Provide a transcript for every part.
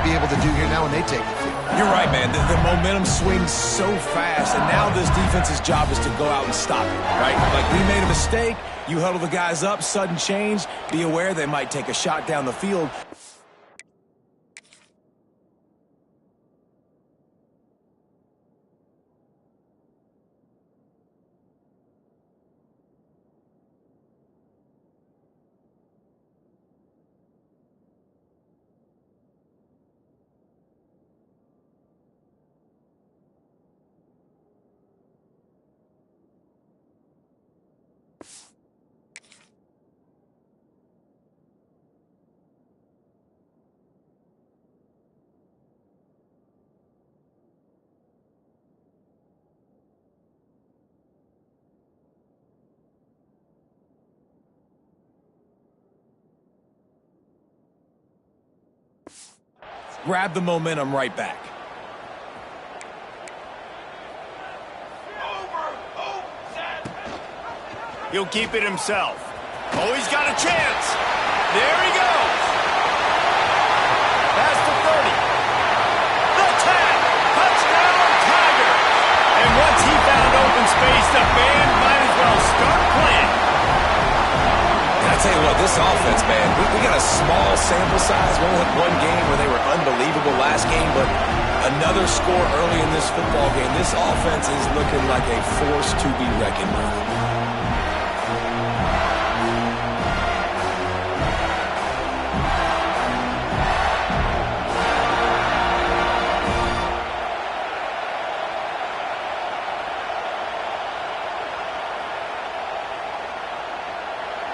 be able to do here now when they take the field. You're right, man. The momentum swings so fast, and now this defense's job is to go out and stop it, right? Like, we made a mistake, you huddle the guys up, sudden change, be aware they might take a shot down the field. Grab the momentum right back. He'll keep it himself. Oh, he's got a chance. There he goes. Past the 30. The 10. Touchdown, Tigers. And once he found open space, the band might as well start playing. I tell you what, this offense, man, we got a small sample size. We only had one game where they were unbelievable last game, but another score early in this football game. This offense is looking like a force to be reckoned with.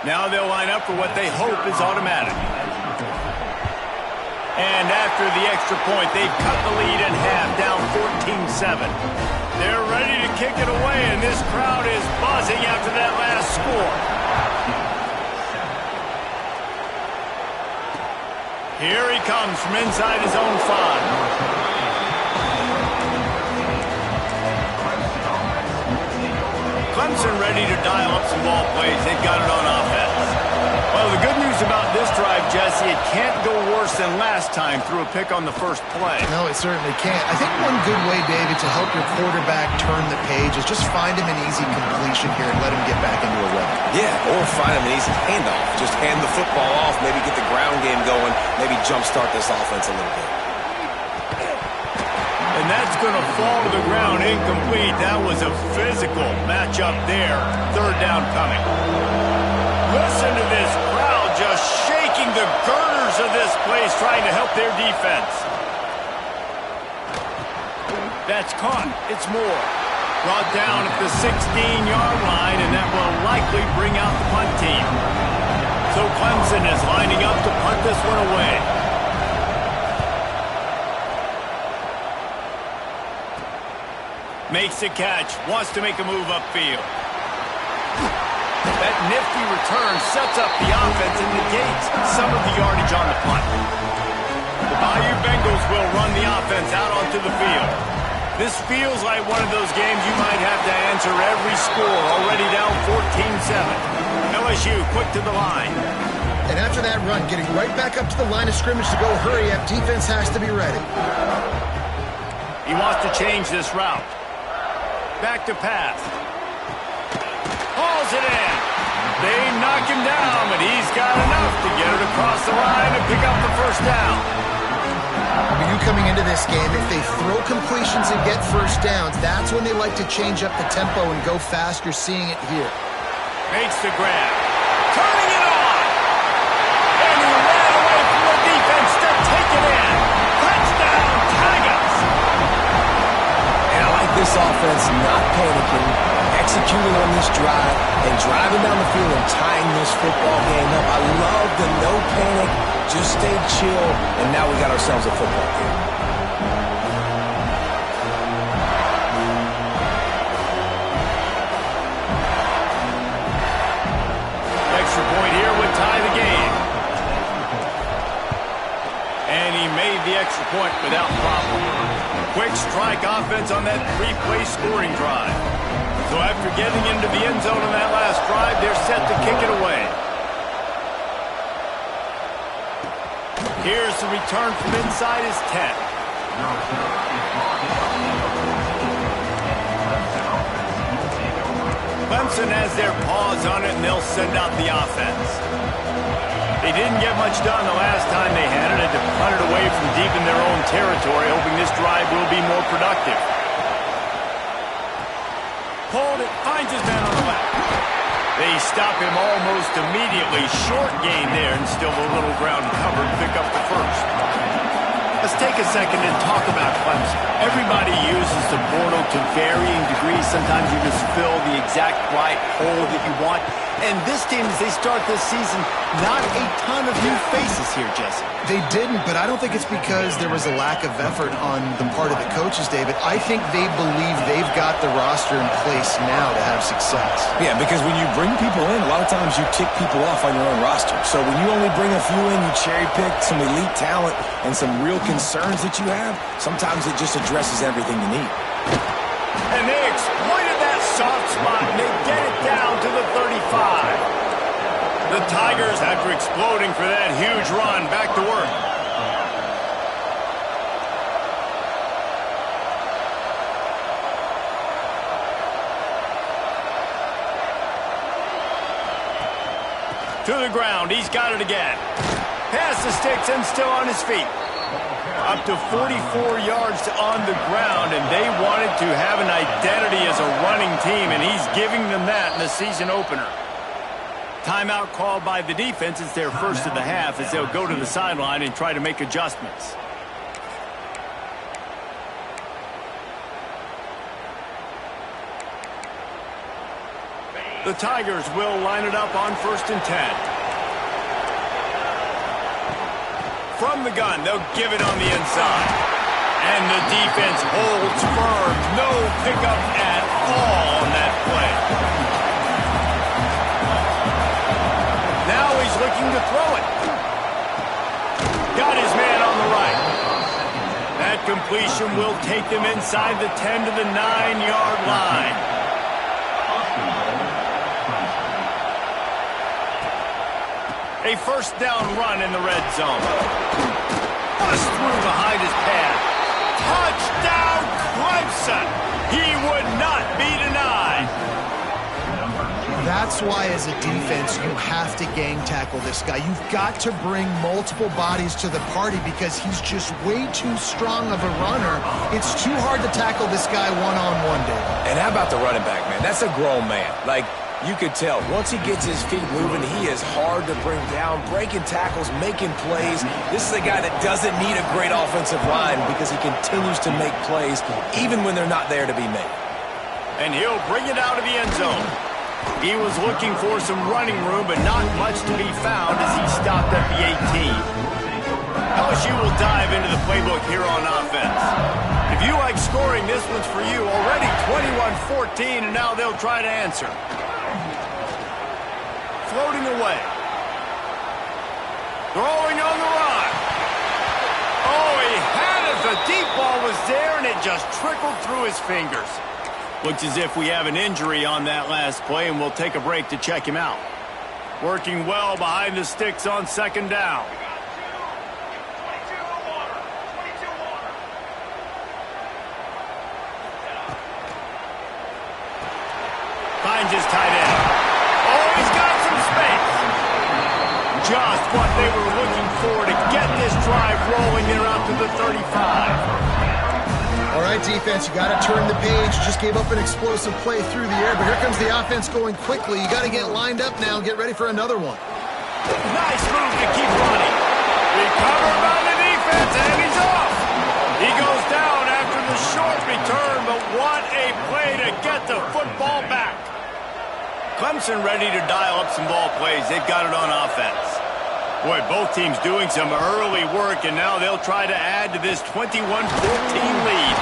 Now they'll line up for what they hope is automatic. And after the extra point, they've cut the lead in half, down 14-7. They're ready to kick it away, and this crowd is buzzing after that last score. Here he comes from inside his own 5. Clemson ready to dial up some ball plays. They've got it on offense. Well, the good news about this drive, Jesse, it can't go worse than last time through a pick on the first play. No, it certainly can't. I think one good way, David, to help your quarterback turn the page is just find him an easy completion here and let him get back into a rhythm. Yeah, or find him an easy handoff. Just hand the football off, maybe get the ground game going, maybe jumpstart this offense a little bit. And that's going to fall to the ground incomplete. That was a physical matchup there. Third down coming. Listen to this crowd just shaking the girders of this place, trying to help their defense. That's caught. It's Moore. Brought down at the 16-yard line, and that will likely bring out the punt team. So Clemson is lining up to punt this one away. Makes the catch, wants to make a move upfield. That nifty return sets up the offense and negates some of the yardage on the punt. The Bayou Bengals will run the offense out onto the field. This feels like one of those games you might have to answer every score, already down 14-7. LSU quick to the line. And after that run, getting right back up to the line of scrimmage to go hurry up, defense has to be ready. He wants to change this route. Back to pass. Hauls it in. They knock him down, but he's got enough to get it across the line and pick up the first down. For you coming into this game, if they throw completions and get first downs, that's when they like to change up the tempo and go fast. You're seeing it here. Makes the grab. Turning it on. And he ran away from the defense to take it in. Touchdown, Tigers. This offense not panicking, executing on this drive, and driving down the field and tying this football game up. I love the no panic, just stay chill, and now we got ourselves a football game. Extra point here would tie the game. And he made the extra point without problem. Quick strike offense on that three-play scoring drive. So after getting into the end zone on that last drive, they're set to kick it away. Here's the return from inside his 10. Clemson has their paws on it, and they'll send out the offense. They didn't get much done the last time they had it. Had to punt it away from deep in their own territory, hoping this drive will be more productive. Pulled it, finds his man on the left. They stop him almost immediately. Short gain there, and still a little ground covered. Pick up the first. Let's take a second and talk about Clemson. Everybody uses the portal to varying degrees. Sometimes you just fill the exact right hole that you want. And this team, as they start this season, not a ton of new faces here, Jesse. They didn't, but I don't think it's because there was a lack of effort on the part of the coaches, David. I think they believe they've got the roster in place now to have success. Yeah, because when you bring people in, a lot of times you tick people off on your own roster. So when you only bring a few in, you cherry-pick some elite talent and some real concerns that you have, sometimes it just addresses everything you need. And they exploited that soft spot, and they get it down to the 35. The Tigers, after exploding for that huge run, back to work. To the ground, he's got it again. Past the sticks and still on his feet. Up to 44 yards on the ground, and they wanted to have an identity as a running team, and he's giving them that in the season opener. Timeout called by the defense. It's their first of the half as they'll go to the sideline and try to make adjustments. The Tigers will line it up on 1st and 10. From the gun, they'll give it on the inside. And the defense holds firm. No pickup at all on that play. Now he's looking to throw it. Got his man on the right. That completion will take them inside the 10 to the 9-yard line. A first down run in the red zone. Bust through behind his pad. Touchdown, Clemson! He would not be denied. That's why, as a defense, you have to gang tackle this guy. You've got to bring multiple bodies to the party because he's just way too strong of a runner. It's too hard to tackle this guy one-on-one, David. And how about the running back, man? That's a grown man. Like, you could tell, once he gets his feet moving, he is hard to bring down, breaking tackles, making plays. This is a guy that doesn't need a great offensive line because he continues to make plays even when they're not there to be made. And he'll bring it out of the end zone. He was looking for some running room, but not much to be found as he stopped at the 18. LSU will dive into the playbook here on offense. If you like scoring, this one's for you. Already 21-14, and now they'll try to answer. Floating away. Throwing on the run. Oh, he had it. The deep ball was there, and it just trickled through his fingers. Looks as if we have an injury on that last play, and we'll take a break to check him out. Working well behind the sticks on 2nd down. Finds his tight end. Oh, he's got some space. Just what they were looking for to get this drive rolling there out to the 35. All right, defense, you got to turn the page. Just gave up an explosive play through the air, but here comes the offense going quickly. You got to get lined up now and get ready for another one. Nice move to keep running. Recovered by the defense, and he's off. He goes down after the short return, but what a play to get the football back. Clemson ready to dial up some ball plays. They've got it on offense. Boy, both teams doing some early work, and now they'll try to add to this 21-14 lead.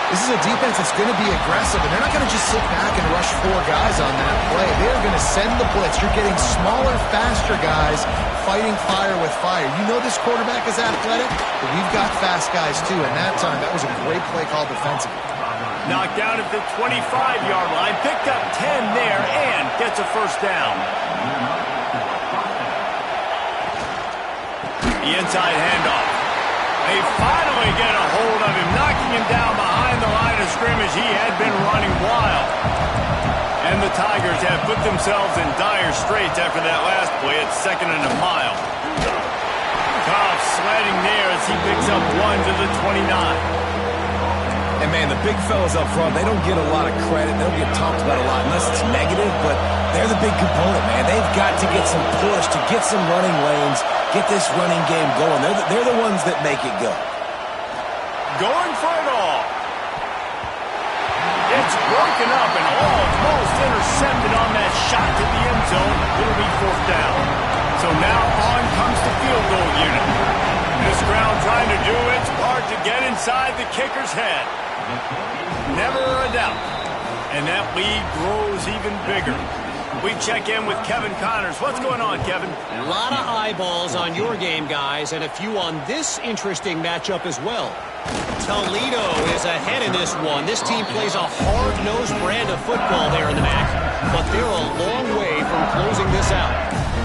This is a defense that's going to be aggressive, and they're not going to just sit back and rush 4 guys on that play. They're going to send the blitz. You're getting smaller, faster guys fighting fire with fire. You know this quarterback is athletic, but we've got fast guys too, and that time, that was a great play call defensively. Knocked down at the 25-yard line, picked up 10 there, and gets a first down. The inside handoff. They finally get a hold of him, knocking him down behind the line of scrimmage. He had been running wild. And the Tigers have put themselves in dire straits after that last play at 2nd and a mile. Cobb sliding there as he picks up 1 to the 29. And, man, the big fellas up front, they don't get a lot of credit. They don't get talked about a lot unless it's negative, but they're the big component, man. They've got to get some push, to get some running lanes, get this running game going. They're the ones that make it go. Going for it all. It's broken up and almost intercepted on that shot to the end zone. It'll be 4th down. So now on comes the field goal unit. This ground trying to do its part to get inside the kicker's head. Never a doubt. And that lead grows even bigger. We check in with Kevin Connors. What's going on, Kevin? A lot of eyeballs on your game, guys, and a few on this interesting matchup as well. Toledo is ahead in this one. This team plays a hard-nosed brand of football there in the MAC, but they're a long way from closing this out.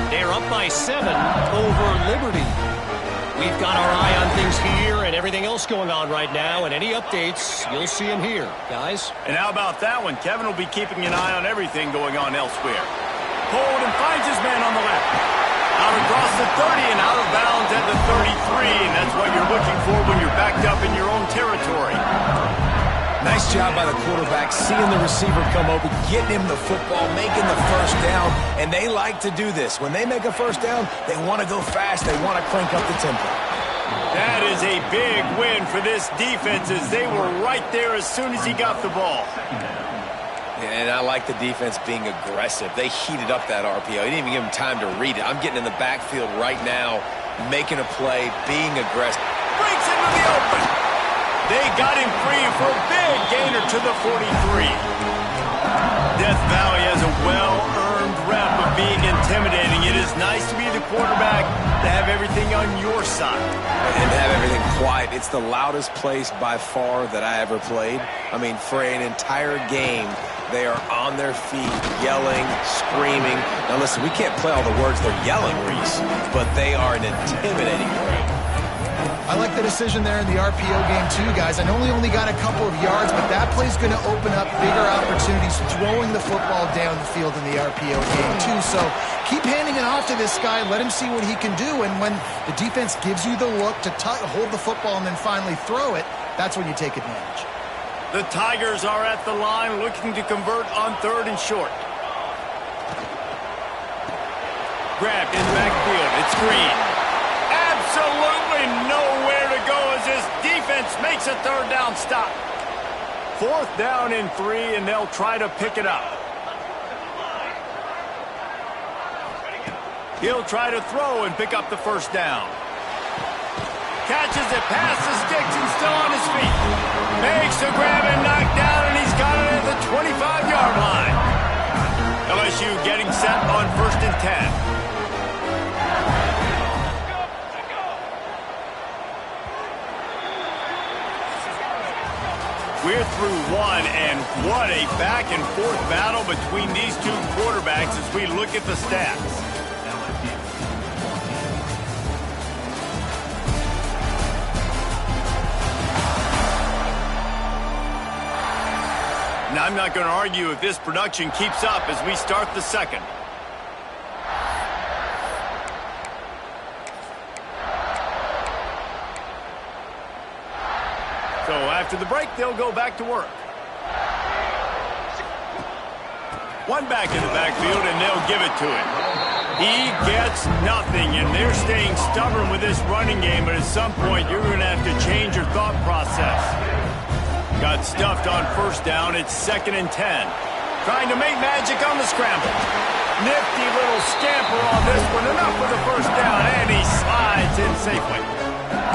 They're up by 7 over Liberty. We've got our eye on things here and everything else going on right now, and any updates, you'll see them here, guys. And how about that one? Kevin will be keeping an eye on everything going on elsewhere. Hold and finds his man on the left. Out across the 30 and out of bounds at the 33, and that's what you're looking for when you're backed up in your own territory. Nice job by the quarterback, seeing the receiver come open, getting him the football, making the first down, and they like to do this. When they make a first down, they want to go fast, they want to crank up the tempo. That is a big win for this defense as they were right there as soon as he got the ball. And I like the defense being aggressive. They heated up that RPO. He didn't even give him time to read it. I'm getting in the backfield right now, making a play, being aggressive. Breaks into the open. They got him free for a big gainer to the 43. Death Valley has a well-earned rep of being intimidating. It is nice to be the quarterback, to have everything on your side. And to have everything quiet. It's the loudest place by far that I ever played. I mean, for an entire game, they are on their feet, yelling, screaming. Now listen, we can't play all the words they're yelling, Reese, but they are an intimidating group. I like the decision there in the RPO game too, guys. I know he only got a couple of yards, but that play's going to open up bigger opportunities throwing the football down the field in the RPO game too. So keep handing it off to this guy. Let him see what he can do. And when the defense gives you the look to hold the football and then finally throw it, that's when you take advantage. The Tigers are at the line looking to convert on 3rd and short. Grabbed in the backfield. It's Green. Absolutely nowhere to go as this defense makes a 3rd down stop. 4th down and 3, and they'll try to pick it up. He'll try to throw and pick up the 1st down. Catches it past the sticks and still on his feet. Makes the grab and knock down, and he's got it at the 25-yard line. LSU getting set on 1st and 10. We're through one, and what a back-and-forth battle between these two quarterbacks as we look at the stats. Now, I'm not going to argue if this production keeps up as we start the 2nd. So after the break, they'll go back to work. One back in the backfield, and they'll give it to him. He gets nothing, and they're staying stubborn with this running game, but at some point, you're going to have to change your thought process. Got stuffed on 1st down. It's 2nd and 10. Trying to make magic on the scramble. Nifty little scamper on this one. Enough for the 1st down, and he slides in safely.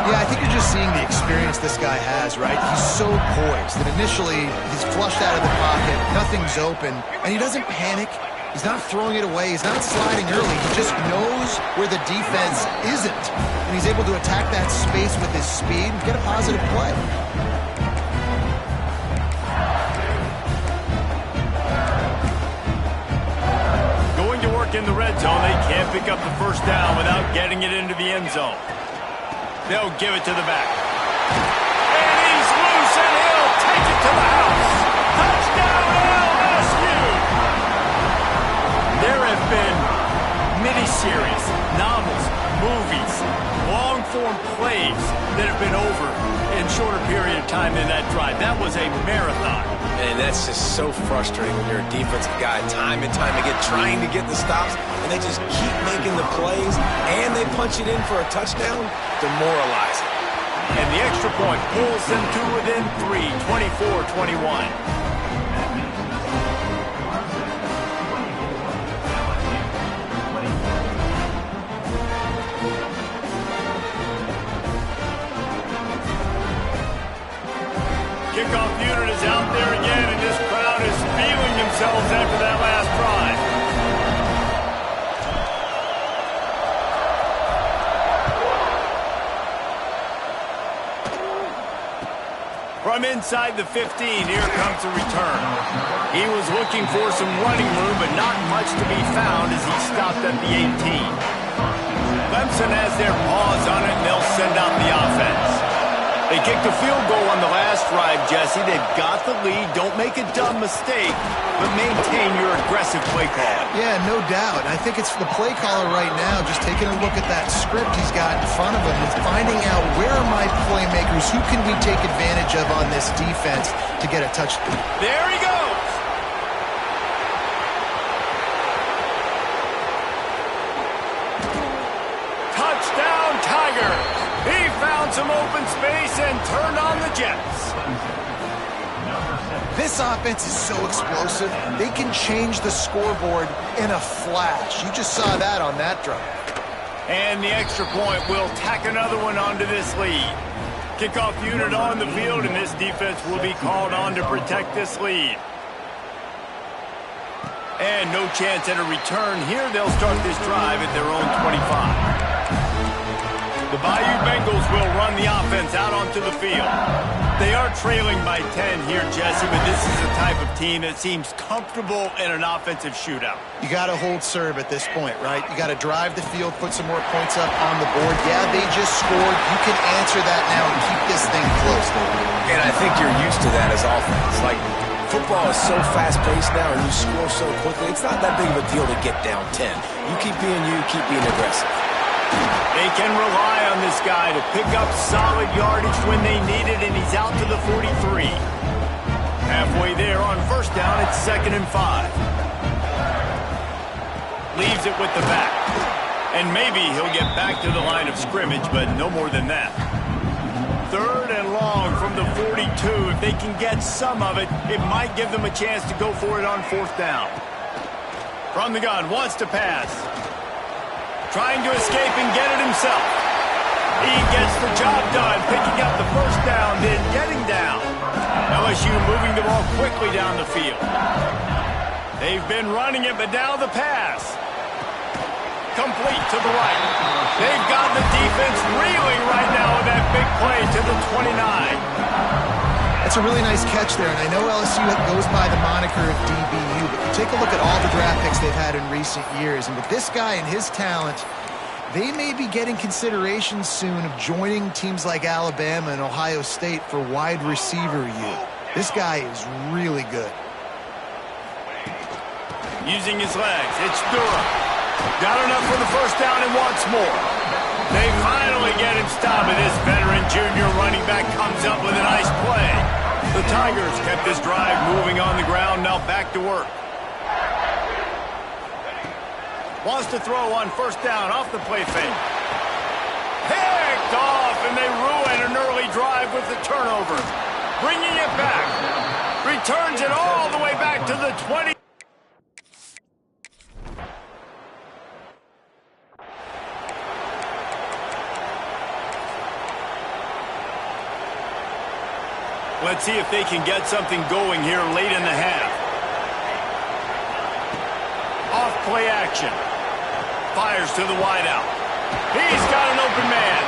Yeah, I think you're just seeing the experience this guy has, right? He's so poised that initially he's flushed out of the pocket, nothing's open, and he doesn't panic. He's not throwing it away. He's not sliding early. He just knows where the defense isn't, and he's able to attack that space with his speed and get a positive play. Going to work in the red zone. They can't pick up the 1st down without getting it into the end zone. They'll give it to the back. And he's loose, and he'll take it to the house. Touchdown, LSU! There have been miniseries, novels, movies, long-form plays that have been over in shorter period of time than that drive. That was a marathon. And that's just so frustrating when you're a defensive guy time and time again trying to get the stops, and they just keep making the plays, and they punch it in for a touchdown. Demoralizing. And the extra point pulls them to within 3, 24-21. Kickoff unit is out there again, and this crowd is feeling themselves after that last drive. From inside the 15, here comes the return. He was looking for some running room, but not much to be found as he stopped at the 18. Clemson has their paws on it, and they'll send out the offense. They kicked a field goal on the last drive, Jesse. They've got the lead. Don't make a dumb mistake, but maintain your aggressive play call. Yeah, no doubt. I think it's the play caller right now just taking a look at that script he's got in front of him and finding out where are my playmakers, who can we take advantage of on this defense to get a touchdown. There he goes. Touchdown, Tigers. He found some open space and turned on the Jets. This offense is so explosive, they can change the scoreboard in a flash. You just saw that on that drive. And the extra point will tack another one onto this lead. Kickoff unit on the field, and this defense will be called on to protect this lead. And no chance at a return here. They'll start this drive at their own 25. The Bayou Bengals will run the offense out onto the field. They are trailing by 10 here, Jesse, but this is the type of team that seems comfortable in an offensive shootout. You got to hold serve at this point, right? You got to drive the field, put some more points up on the board. Yeah, they just scored. You can answer that now and keep this thing close. And I think you're used to that as offense. Like, football is so fast-paced now and you score so quickly, it's not that big of a deal to get down 10. You keep being aggressive. They can rely on this guy to pick up solid yardage when they need it, and he's out to the 43. Halfway there on first down, it's 2nd and 5. Leaves it with the back. And maybe he'll get back to the line of scrimmage, but no more than that. 3rd and long from the 42. If they can get some of it, it might give them a chance to go for it on 4th down. From the gun, wants to pass. Trying to escape and get it himself. He gets the job done, picking up the first down, then getting down. LSU moving the ball quickly down the field. They've been running it, but now the pass. Complete to the right. They've got the defense reeling right now with that big play to the 29. That's a really nice catch there, and I know LSU goes by the moniker of DBU, but you take a look at all the draft picks they've had in recent years, and with this guy and his talent, they may be getting consideration soon of joining teams like Alabama and Ohio State for wide receiver use. This guy is really good. Using his legs, it's Durham. Got enough for the first down and wants more. They finally get him stopped, and this veteran junior running back comes up with a nice play. The Tigers kept this drive moving on the ground, now back to work. Wants to throw on first down off the play fake. Picked off, and they ruin an early drive with the turnover. Bringing it back. Returns it all the way back to the 20. Let's see if they can get something going here late in the half. Off play action. Fires to the wideout. He's got an open man.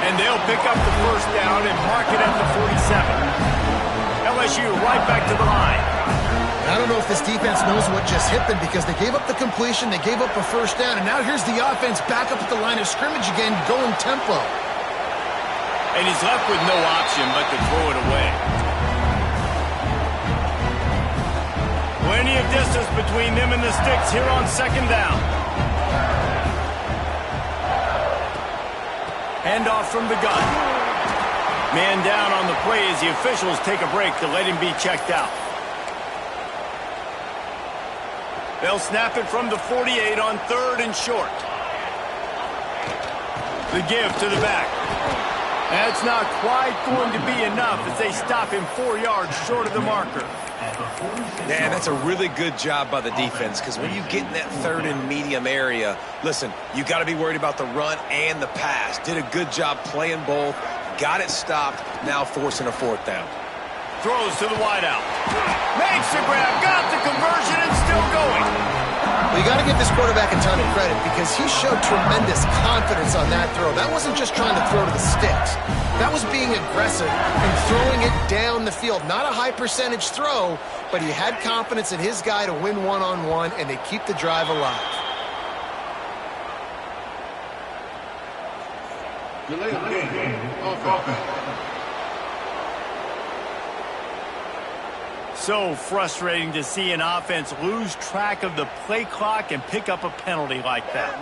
And they'll pick up the first down and mark it at the 47. LSU right back to the line. I don't know if this defense knows what just hit them because they gave up the completion, they gave up a first down, and now here's the offense back up at the line of scrimmage again, going tempo. And he's left with no option but to throw it away. Plenty of distance between them and the sticks here on second down. Handoff from the gun. Man down on the play as the officials take a break to let him be checked out. They'll snap it from the 48 on 3rd and short. The give to the back. That's not quite going to be enough as they stop him 4 yards short of the marker. Man, that's a really good job by the defense because when you get in that 3rd and medium area, listen, you got to be worried about the run and the pass. Did a good job playing both, got it stopped, now forcing a 4th down. Throws to the wideout. Makes the grab, got the conversion, and still going. Well, you got to give this quarterback a ton of credit because he showed tremendous confidence on that throw. That wasn't just trying to throw to the sticks. That was being aggressive and throwing it down the field. Not a high percentage throw, but he had confidence in his guy to win one-on-one, and they keep the drive alive. So frustrating to see an offense lose track of the play clock and pick up a penalty like that.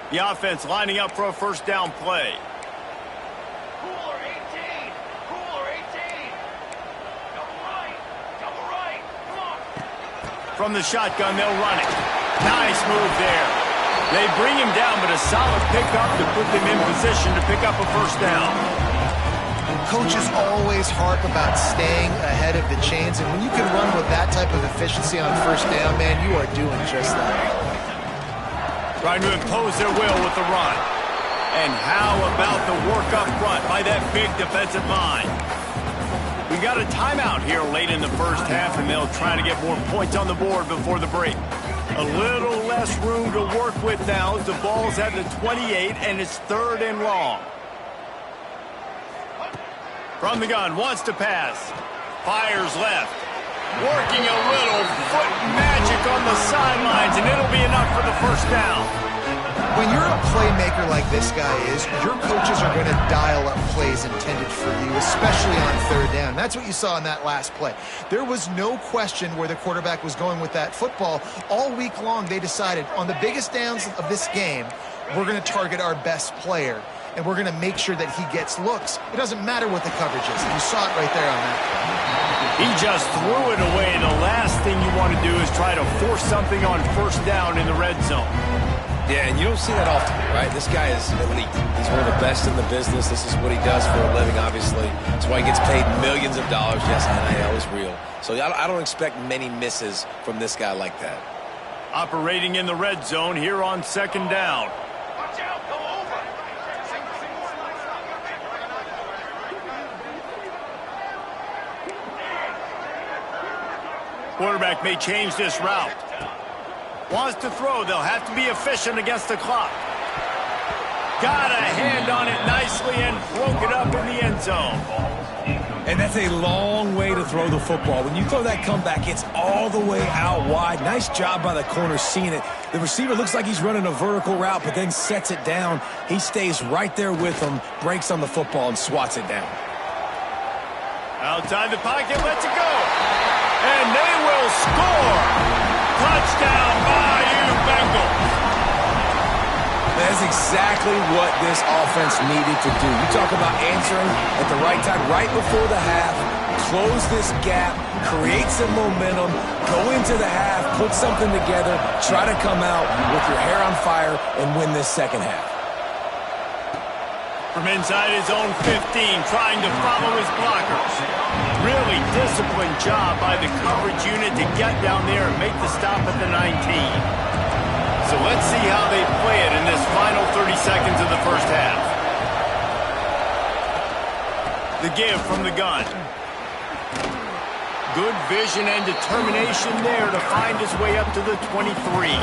The offense lining up for a first down play. Cooler 18! Cooler 18! Double right! Come on! From the shotgun, they'll run it. Nice move there. They bring him down, but a solid pickup to put them in position to pick up a first down. Coaches always harp about staying ahead of the chains, and when you can run with that type of efficiency on first down, man, you are doing just that. Trying to impose their will with the run. And how about the work up front by that big defensive line? We got a timeout here late in the first half, and they'll try to get more points on the board before the break. A little less room to work with now as the ball's at the 28, and it's 3rd and long. From the gun, wants to pass. Fires left. Working a little foot magic on the sidelines, and it'll be enough for the first down. When you're a playmaker like this guy is, your coaches are going to dial up plays intended for you, especially on 3rd down. That's what you saw in that last play. There was no question where the quarterback was going with that football. All week long, they decided on the biggest downs of this game, we're going to target our best player, and we're going to make sure that he gets looks. It doesn't matter what the coverage is. You saw it right there on that play. He just threw it away. The last thing you want to do is try to force something on first down in the red zone. Yeah, and you don't see that often, right? This guy is elite. He's one of the best in the business. This is what he does for a living, obviously. That's why he gets paid millions of dollars. Yes, NIL is real. So I don't expect many misses from this guy like that. Operating in the red zone here on second down. Watch out! Go over! Quarterback may change this route. Wants to throw. They'll have to be efficient against the clock. Got a hand on it nicely and broke it up in the end zone. And that's a long way to throw the football. When you throw that comeback, it's all the way out wide. Nice job by the corner seeing it. The receiver looks like he's running a vertical route, but then sets it down. He stays right there with him, breaks on the football, and swats it down. Outside the pocket, lets it go. And they will score. Touchdown, Bayou Bengals. That's exactly what this offense needed to do. You talk about answering at the right time, right before the half, close this gap, create some momentum, go into the half, put something together, try to come out with your hair on fire and win this second half. From inside his own 15, trying to follow his blockers. Really disciplined job by the coverage unit to get down there and make the stop at the 19. So let's see how they play it in this final 30 seconds of the first half. The give from the gun. Good vision and determination there to find his way up to the 23.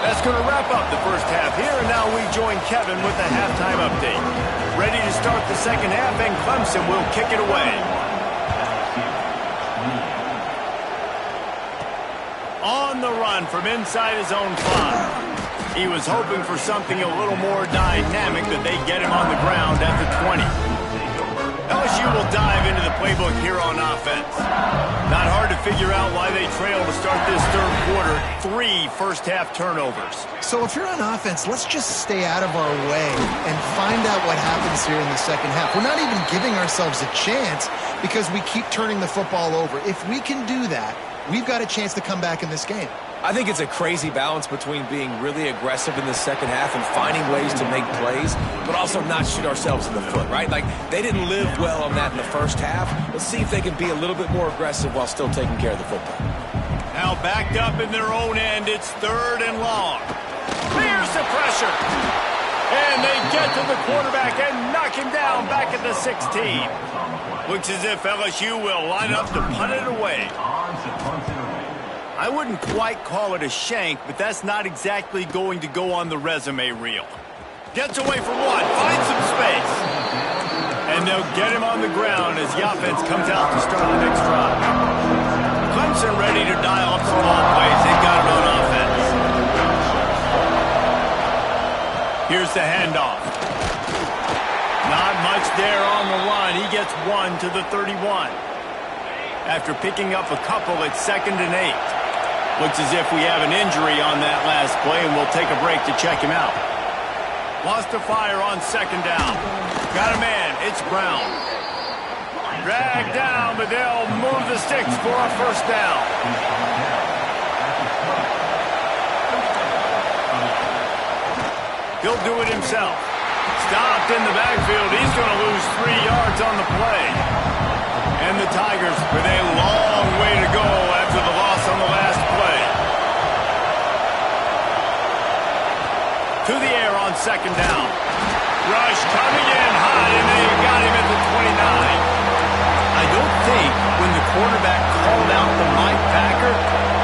That's going to wrap up the first half here, and now we join Kevin with the halftime update. Ready to start the second half, and Clemson will kick it away. On the run from inside his own 5. He was hoping for something a little more dynamic, that they get him on the ground at the 20. LSU will dive into the playbook here on offense. Not hard to figure out why they trail to start this third quarter. 3 first-half turnovers. So if you're on offense, let's just stay out of our way and find out what happens here in the second half. We're not even giving ourselves a chance because we keep turning the football over. If we can do that, we've got a chance to come back in this game. I think it's a crazy balance between being really aggressive in the second half and finding ways to make plays, but also not shoot ourselves in the foot, right? Like, they didn't live well on that in the first half. Let's see if they can be a little bit more aggressive while still taking care of the football. Now backed up in their own end, it's 3rd and long. Clears the pressure. And they get to the quarterback and knock him down back at the 16. Looks as if LSU will line up to punt it away. I wouldn't quite call it a shank, but that's not exactly going to go on the resume reel. Gets away from 1, finds some space. And they'll get him on the ground as the offense comes out to start the next drive. Clemson ready to dial up some ball plays. They've got it on offense. Here's the handoff. Not much there on the run. He gets 1 to the 31. After picking up a couple, it's 2nd and 8. Looks as if we have an injury on that last play, and we'll take a break to check him out. Lost to fire on 2nd down. Got a man. It's Brown. Dragged down, but they'll move the sticks for a first down. He'll do it himself. Stopped in the backfield. He's going to lose 3 yards on the play. And the Tigers with a long way to go after the loss on the last play. To the air on 2nd down. Rush coming in hot, and they got him at the 29. I don't think when the quarterback called out the Mike Packer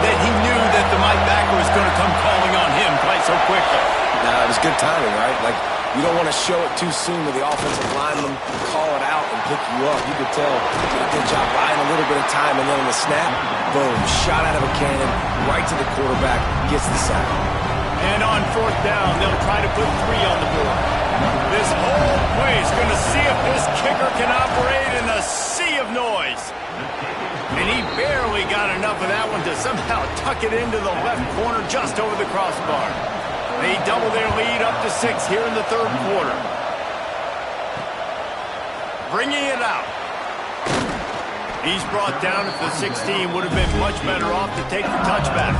that he knew that the Mike Packer was going to come calling on him quite so quickly. Nah, it was good timing, right? Like, you don't want to show it too soon with the offensive lineman call it out and pick you up. You could tell he did a good job buying a little bit of time, and then on the snap, boom, shot out of a cannon, right to the quarterback, gets the sack. And on 4th down, they'll try to put 3 on the board. This whole place going to see if this kicker can operate in a sea of noise. And he barely got enough of that one to somehow tuck it into the left corner just over the crossbar. They double their lead up to 6 here in the 3rd quarter. Bringing it out. He's brought down at the 16. Would have been much better off to take the touchback.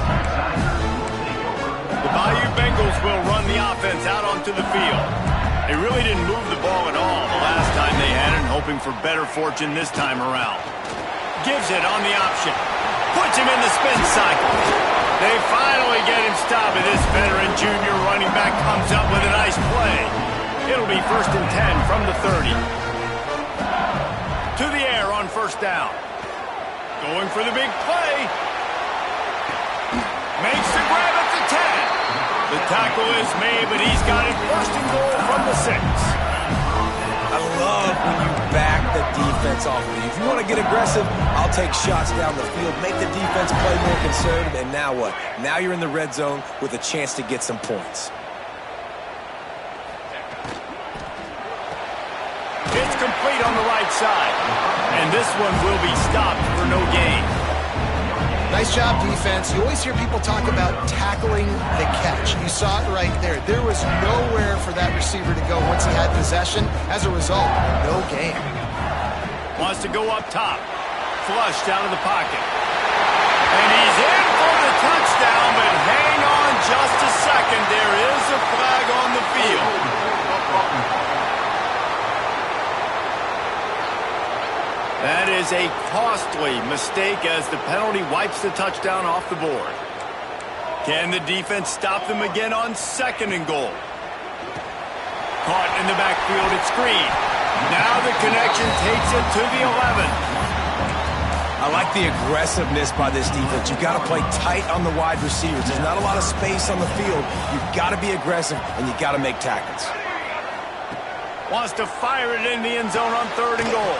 The Bayou Bengals will run the offense out onto the field. They really didn't move the ball at all the last time they had it, hoping for better fortune this time around. Gives it on the option. Puts him in the spin cycle. They finally get him stopped, and this veteran junior running back comes up with a nice play. It'll be 1st and 10 from the 30. To the air on 1st down. Going for the big play. Makes the grab at the 10. The tackle is made, but he's got it 1st and goal from the 6. I love when you back the defense off of you. If you want to get aggressive, I'll take shots down the field, make the defense play more conservative, and now what? Now you're in the red zone with a chance to get some points. It's complete on the right side, and this one will be stopped for no gain. Nice job, defense. You always hear people talk about tackling the catch. You saw it right there. There was nowhere for that receiver to go once he had possession. As a result, no gain. Wants to go up top. Flushed out of the pocket. And he's in for the touchdown, but hang on just a second. There is a flag on the field. That is a costly mistake as the penalty wipes the touchdown off the board. Can the defense stop them again on 2nd and goal? Caught in the backfield at screen. Now the connection takes it to the 11. I like the aggressiveness by this defense. You got to play tight on the wide receivers. There's not a lot of space on the field. You've got to be aggressive, and you got to make tackles. Wants to fire it in the end zone on 3rd and goal.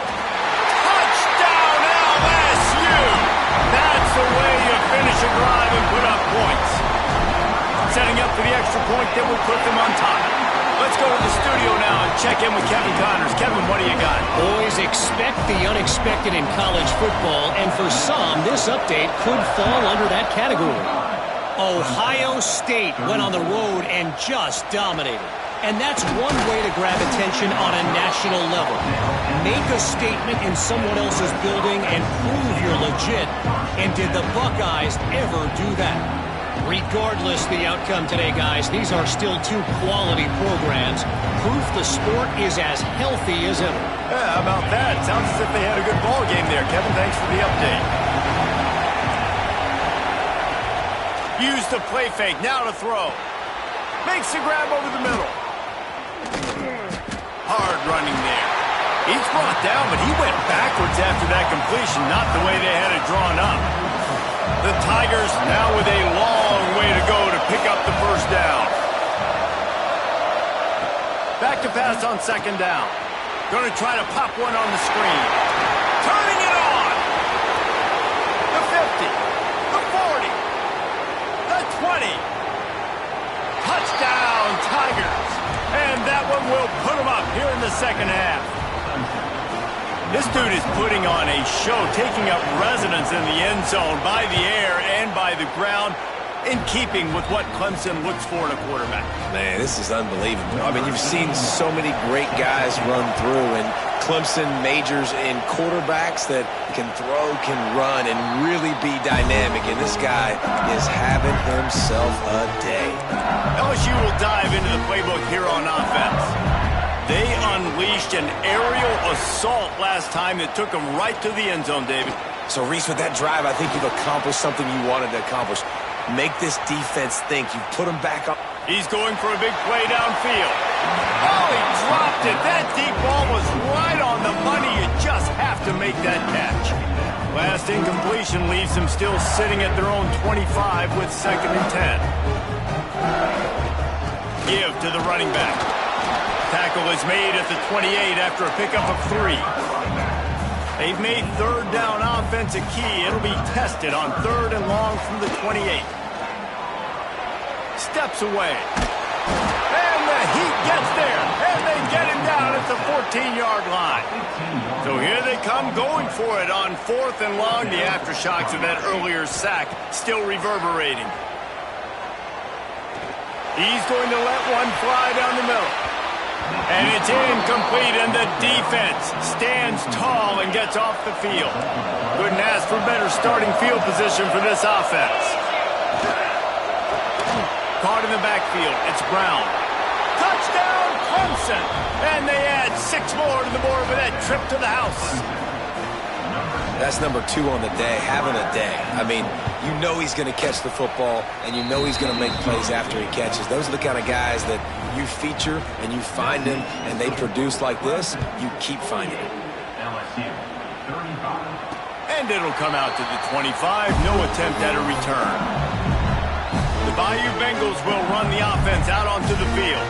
Touchdown, LSU! That's the way you finish a drive and put up points. Setting up for the extra point that will put them on top. Let's go to the studio now and check in with Kevin Connors. Kevin, what do you got? Boys, expect the unexpected in college football, and for some, this update could fall under that category. Ohio State went on the road and just dominated. And that's one way to grab attention on a national level. Make a statement in someone else's building and prove you're legit. And did the Buckeyes ever do that? Regardless the outcome today, guys, these are still 2 quality programs. Proof the sport is as healthy as ever. Yeah, how about that? Sounds as if they had a good ball game there. Kevin, thanks for the update. Use the play fake. Now to throw. Makes the grab over the middle. Hard running there. He's brought down, but he went backwards after that completion, not the way they had it drawn up. The Tigers now with a long way to go to pick up the first down. Back to pass on 2nd down. Going to try to pop one on the screen. Turning it on. The 50. The 40. The 20. Touchdown, Tigers. And that one will put them up here in the 2nd half. This dude is putting on a show, taking up residence in the end zone by the air and by the ground, in keeping with what Clemson looks for in a quarterback. Man, this is unbelievable. I mean, you've seen so many great guys run through, and Clemson majors in quarterbacks that can throw, can run, and really be dynamic, and this guy is having himself a day. LSU will dive into the playbook here on offense. They unleashed an aerial assault last time that took them right to the end zone, David. So, Reese, with that drive, I think you've accomplished something you wanted to accomplish. Make this defense think. You put them back up. He's going for a big play downfield. Oh, he dropped it. That deep ball was right on the money. You just have to make that catch. Last incompletion leaves them still sitting at their own 25 with 2nd and 10. Give to the running back. Tackle is made at the 28 after a pickup of 3. They've made 3rd down offense a key. It'll be tested on 3rd and long from the 28. Steps away. And the Heat gets there. And they get him down at the 14-yard line. So here they come going for it on 4th and long. The aftershocks of that earlier sack still reverberating. He's going to let one fly down the middle. And it's incomplete, and the defense stands tall and gets off the field. Couldn't ask for better starting field position for this offense. Caught in the backfield, it's Brown. Touchdown, Clemson! And they add 6 more to the board with that trip to the house. That's number 2 on the day, having a day. I mean, you know he's going to catch the football, and you know he's going to make plays after he catches. Those are the kind of guys that you feature, and you find them, and they produce like this, you keep finding them. And it'll come out to the 25. No attempt at a return. The Bayou Bengals will run the offense out onto the field.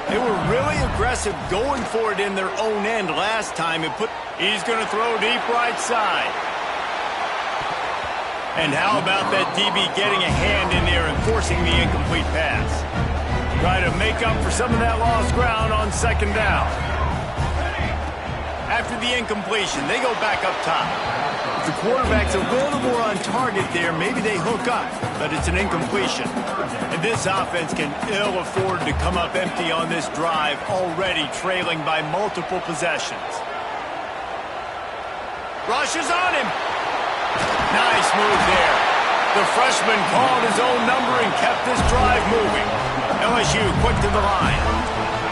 They were really aggressive going for it in their own end last time. He's going to throw deep right side. And how about that DB getting a hand in there and forcing the incomplete pass? Try to make up for some of that lost ground on 2nd down. After the incompletion, they go back up top. If the quarterback's a little more on target there, maybe they hook up, but it's an incompletion. And this offense can ill afford to come up empty on this drive, already trailing by multiple possessions. Rushes on him. Nice move there. The freshman called his own number and kept this drive moving. LSU quick to the line.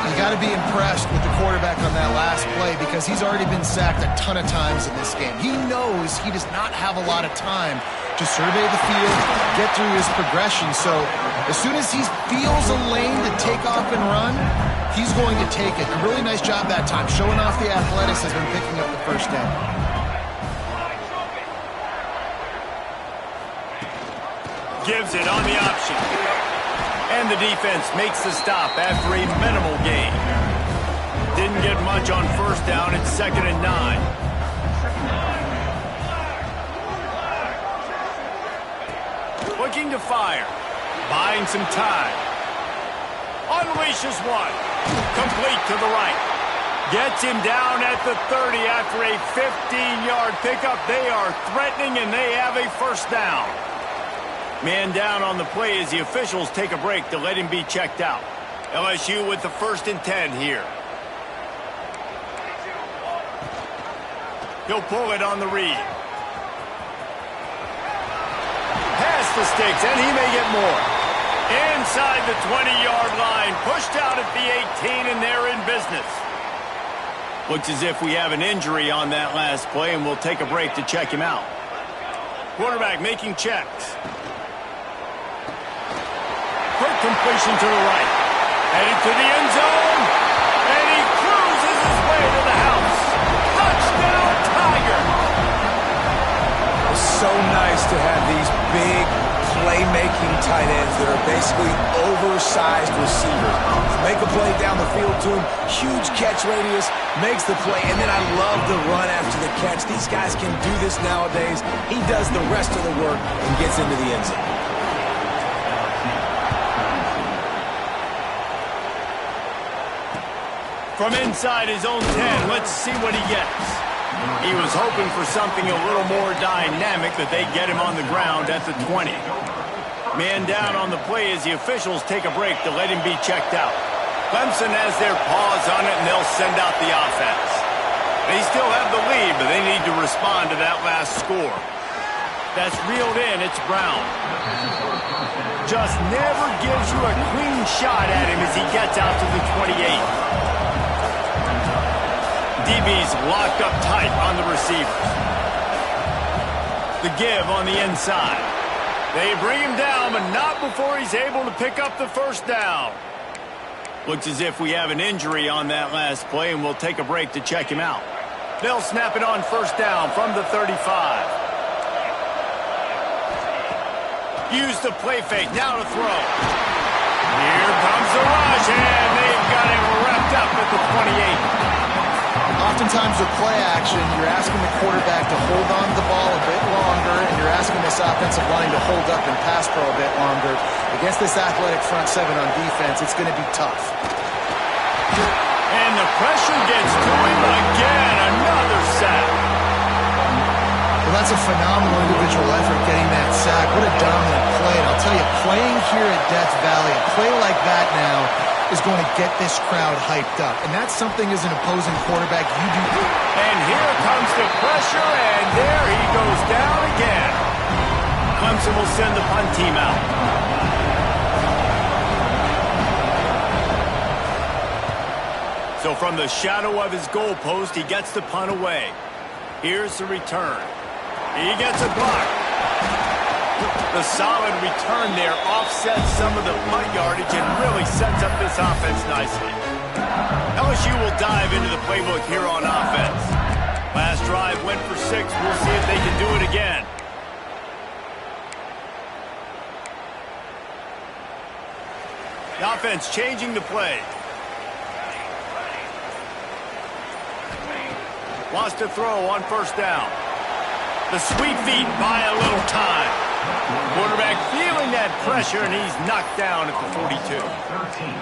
You got to be impressed with the quarterback on that last play because he's already been sacked a ton of times in this game. He knows he does not have a lot of time to survey the field, get through his progression. So as soon as he feels a lane to take off and run, he's going to take it. A really nice job that time, showing off the athleticism and picking up the first down. Gives it on the option. And the defense makes the stop after a minimal gain. Didn't get much on first down. It's 2nd and 9. Looking to fire. Buying some time. Unleashes one. Complete to the right. Gets him down at the 30 after a 15-yard pickup. They are threatening, and they have a first down. Man down on the play as the officials take a break to let him be checked out. LSU with the 1st and 10 here. He'll pull it on the read. Pass the sticks, and he may get more. Inside the 20-yard line, pushed out at the 18, and they're in business. Looks as if we have an injury on that last play, and we'll take a break to check him out. Quarterback making checks. Quick completion to the right. Headed to the end zone, and he cruises his way to the house. Touchdown, Tiger! It's so nice to have these big playmaking tight ends that are basically oversized receivers. Make a play down the field to him, huge catch radius, makes the play, and then I love the run after the catch. These guys can do this nowadays. He does the rest of the work and gets into the end zone. From inside his own 10, let's see what he gets. He was hoping for something a little more dynamic, that they get him on the ground at the 20. Man down on the play as the officials take a break to let him be checked out. Clemson has their paws on it, and they'll send out the offense. They still have the lead, but they need to respond to that last score. That's reeled in. It's Brown. Just never gives you a clean shot at him as he gets out to the 28. DB's locked up tight on the receivers. The give on the inside. They bring him down, but not before he's able to pick up the first down. Looks as if we have an injury on that last play, and we'll take a break to check him out. They'll snap it on first down from the 35. Use the play fake, now to throw. Here comes the rush, and they've got him wrapped up at the 28. Oftentimes with play action, you're asking the quarterback to hold on to the ball a bit longer, and you're asking this offensive line to hold up and pass pro a bit longer. Against this athletic front seven on defense, it's going to be tough. And the pressure gets to him again. Another sack. Well, that's a phenomenal individual effort getting that sack. What a dominant play. And I'll tell you, playing here at Death Valley, a play like that now is going to get this crowd hyped up. And that's something as an opposing quarterback you do. And here comes the pressure, and there he goes down again. Clemson will send the punt team out. So from the shadow of his goalpost, he gets the punt away. Here's the return. He gets a block. The solid return there offsets some of the punt yardage and really sets up this offense nicely. LSU will dive into the playbook here on offense. Last drive went for 6. We'll see if they can do it again. The offense changing the play. Wants to throw on first down. The sweet feet buy a little time. Quarterback feeling that pressure, and he's knocked down at the 42.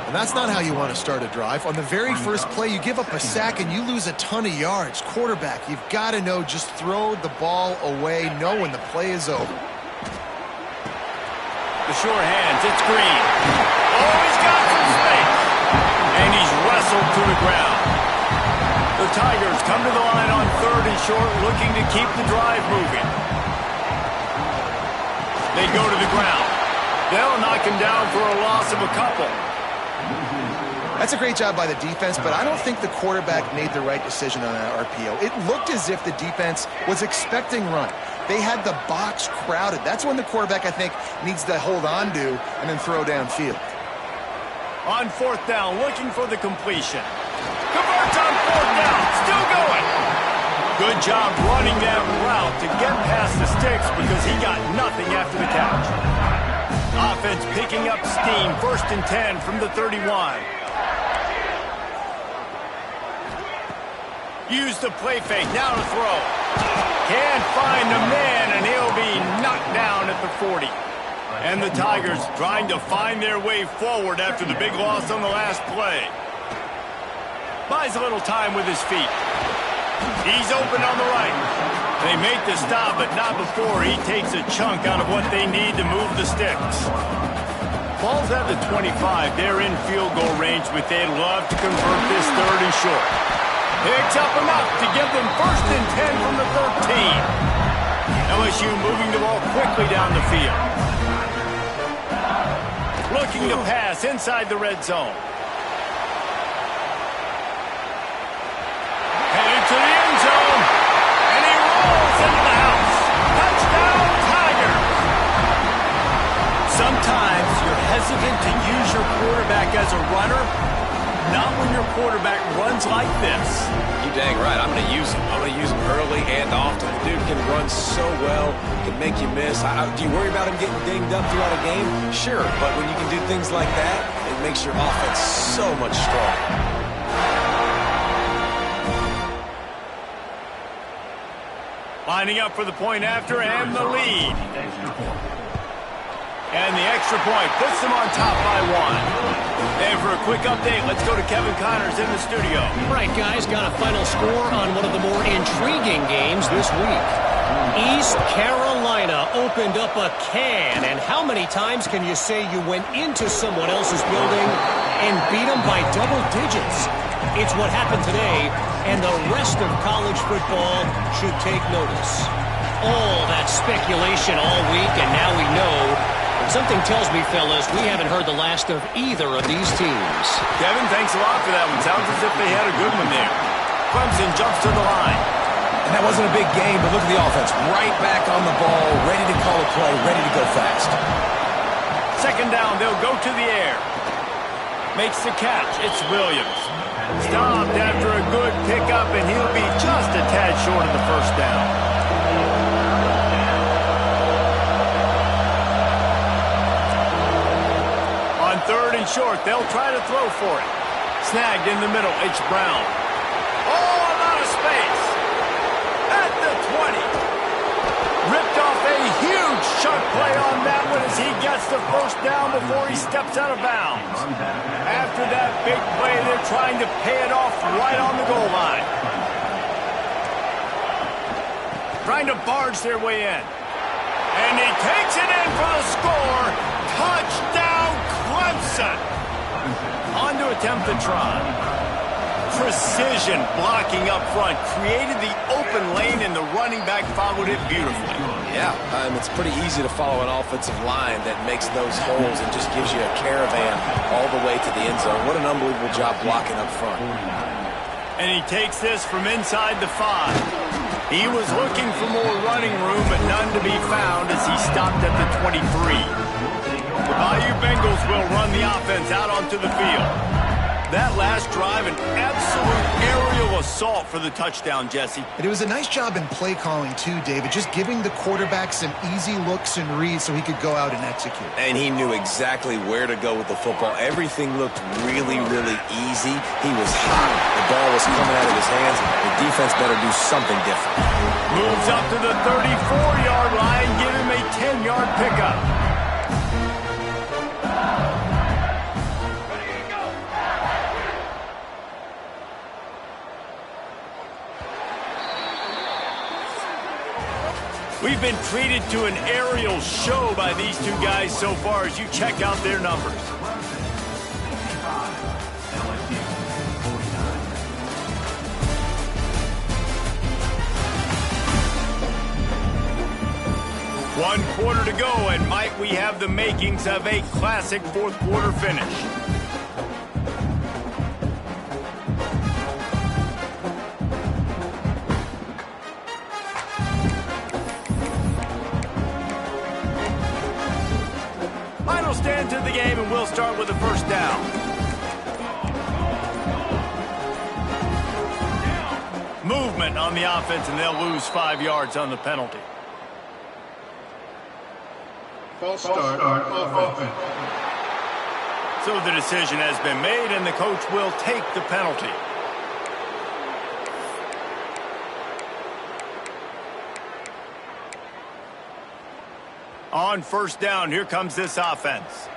And that's not how you want to start a drive. On the very first play, you give up a sack and you lose a ton of yards. Quarterback, you've got to know, just throw the ball away, know when the play is over. The sure hands, it's Green. Oh, he's got some space. And he's wrestled to the ground. The Tigers come to the line on 3rd and short, looking to keep the drive moving. They go to the ground. They'll knock him down for a loss of a couple. That's a great job by the defense, but I don't think the quarterback made the right decision on that RPO. It looked as if the defense was expecting run. They had the box crowded. That's when the quarterback, I think, needs to hold on to and then throw downfield. On 4th down, looking for the completion. Converts on 4th down, still going. Good job running that route to get past the sticks because he got nothing after the catch. Offense picking up steam. 1st and 10 from the 31. Use the play fake. Now to throw. Can't find the man, and he'll be knocked down at the 40. And the Tigers trying to find their way forward after the big loss on the last play. Buys a little time with his feet. He's open on the right. They make the stop, but not before he takes a chunk out of what they need to move the sticks. Ball's at the 25. They're in field goal range, but they'd love to convert this 3rd and short. Picks up enough to give them 1st and 10 from the 13. LSU moving the ball quickly down the field. Looking to pass inside the red zone. Headed to the end zone. And he rolls into the house. Touchdown, Tigers. Sometimes you're hesitant to use your quarterback as a runner. Not when your quarterback runs like this. You dang right. I'm going to use him. I'm going to use him early and often. The dude can run so well, can make you miss. Do you worry about him getting dinged up throughout a game? Sure, but when you can do things like that, it makes your offense so much stronger. Lining up for the point after and the lead. And the extra point puts them on top by 1. And for a quick update, let's go to Kevin Connors in the studio. Right, guys, got a final score on one of the more intriguing games this week. East Carolina opened up a can, and how many times can you say you went into someone else's building and beat them by double digits? It's what happened today, and the rest of college football should take notice. All that speculation all week, and now we know. Something tells me, fellas, we haven't heard the last of either of these teams. Kevin, thanks a lot for that one. Sounds as if they had a good one there. Clemson jumps to the line. And that wasn't a big game, but look at the offense. Right back on the ball, ready to call a play, ready to go fast. 2nd down, they'll go to the air. Makes the catch. It's Williams. Stopped after a good pickup, and he'll be just a tad short of the 1st down. On 3rd and short, they'll try to throw for it. Snagged in the middle, it's Brown. Oh, I'm out of space. At the 20. Ripped off a huge chunk play on that one as he gets the 1st down before he steps out of bounds. After that big play, they're trying to pay it off right on the goal line. Trying to barge their way in. And he takes it in for the score. Touchdown, Clemson. On to attempt the try. Precision blocking up front. Created the open lane, and the running back followed it beautifully. Yeah, it's pretty easy to follow an offensive line that makes those holes and just gives you a caravan all the way to the end zone. What an unbelievable job blocking up front. And he takes this from inside the 5. He was looking for more running room, but none to be found as he stopped at the 23. The Bayou Bengals will run the offense out onto the field. That last drive, an absolute aerial assault for the touchdown, Jesse. And it was a nice job in play calling, too, David, just giving the quarterback some easy looks and reads so he could go out and execute. And he knew exactly where to go with the football. Everything looked really, really easy. He was hot. The ball was coming out of his hands. The defense better do something different. Moves up to the 34-yard line, give him a 10-yard pickup. We've been treated to an aerial show by these two guys so far as you check out their numbers. One quarter to go, and might we have the makings of a classic fourth quarter finish. Final stand to the game, and we'll start with the first down. Movement on the offense, and they'll lose 5 yards on the penalty. False start offense. So the decision has been made, and the coach will take the penalty. On first down, here comes this offense.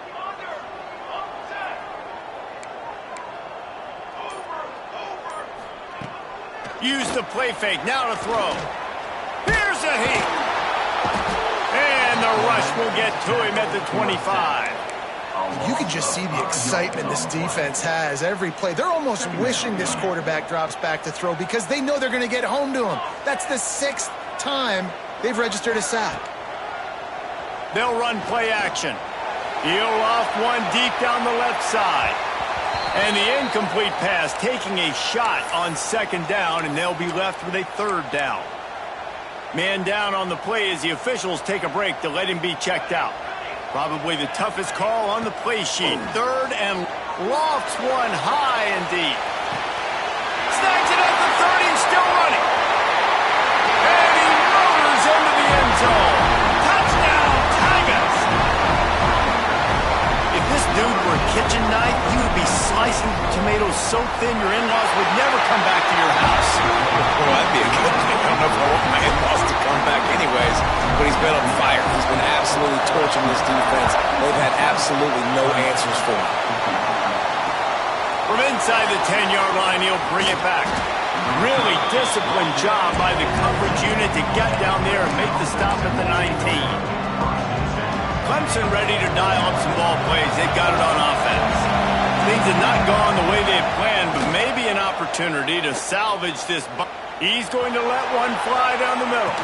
Use the play fake, now to throw. Here's a heat. And the rush will get to him at the 25. You can just see the excitement this defense has every play. They're almost wishing this quarterback drops back to throw because they know they're going to get home to him. That's the 6th time they've registered a sack. They'll run play action. He'll off one deep down the left side. And the incomplete pass taking a shot on second down, and they'll be left with a third down. Man down on the play as the officials take a break to let him be checked out. Probably the toughest call on the play sheet. Third and lofts one high and deep. Snags it at the 30, still running. And he motors into the end zone. Touchdown, Tigers! If this dude were a kitchen knife, you would be slicing tomatoes so thin your in-laws would never come back to your house. Well, that'd be a good thing. I don't know if I want my in-laws to come back anyways, but he's been on fire. He's been absolutely torching this defense. They've had absolutely no answers for him. From inside the 10-yard line, he'll bring it back. Really disciplined job by the coverage unit to get down there and make the stop at the 19. Clemson ready to dial up some ball plays. They got it on offense. Things have not gone the way they had planned, but maybe an opportunity to salvage this. He's going to let one fly down the middle.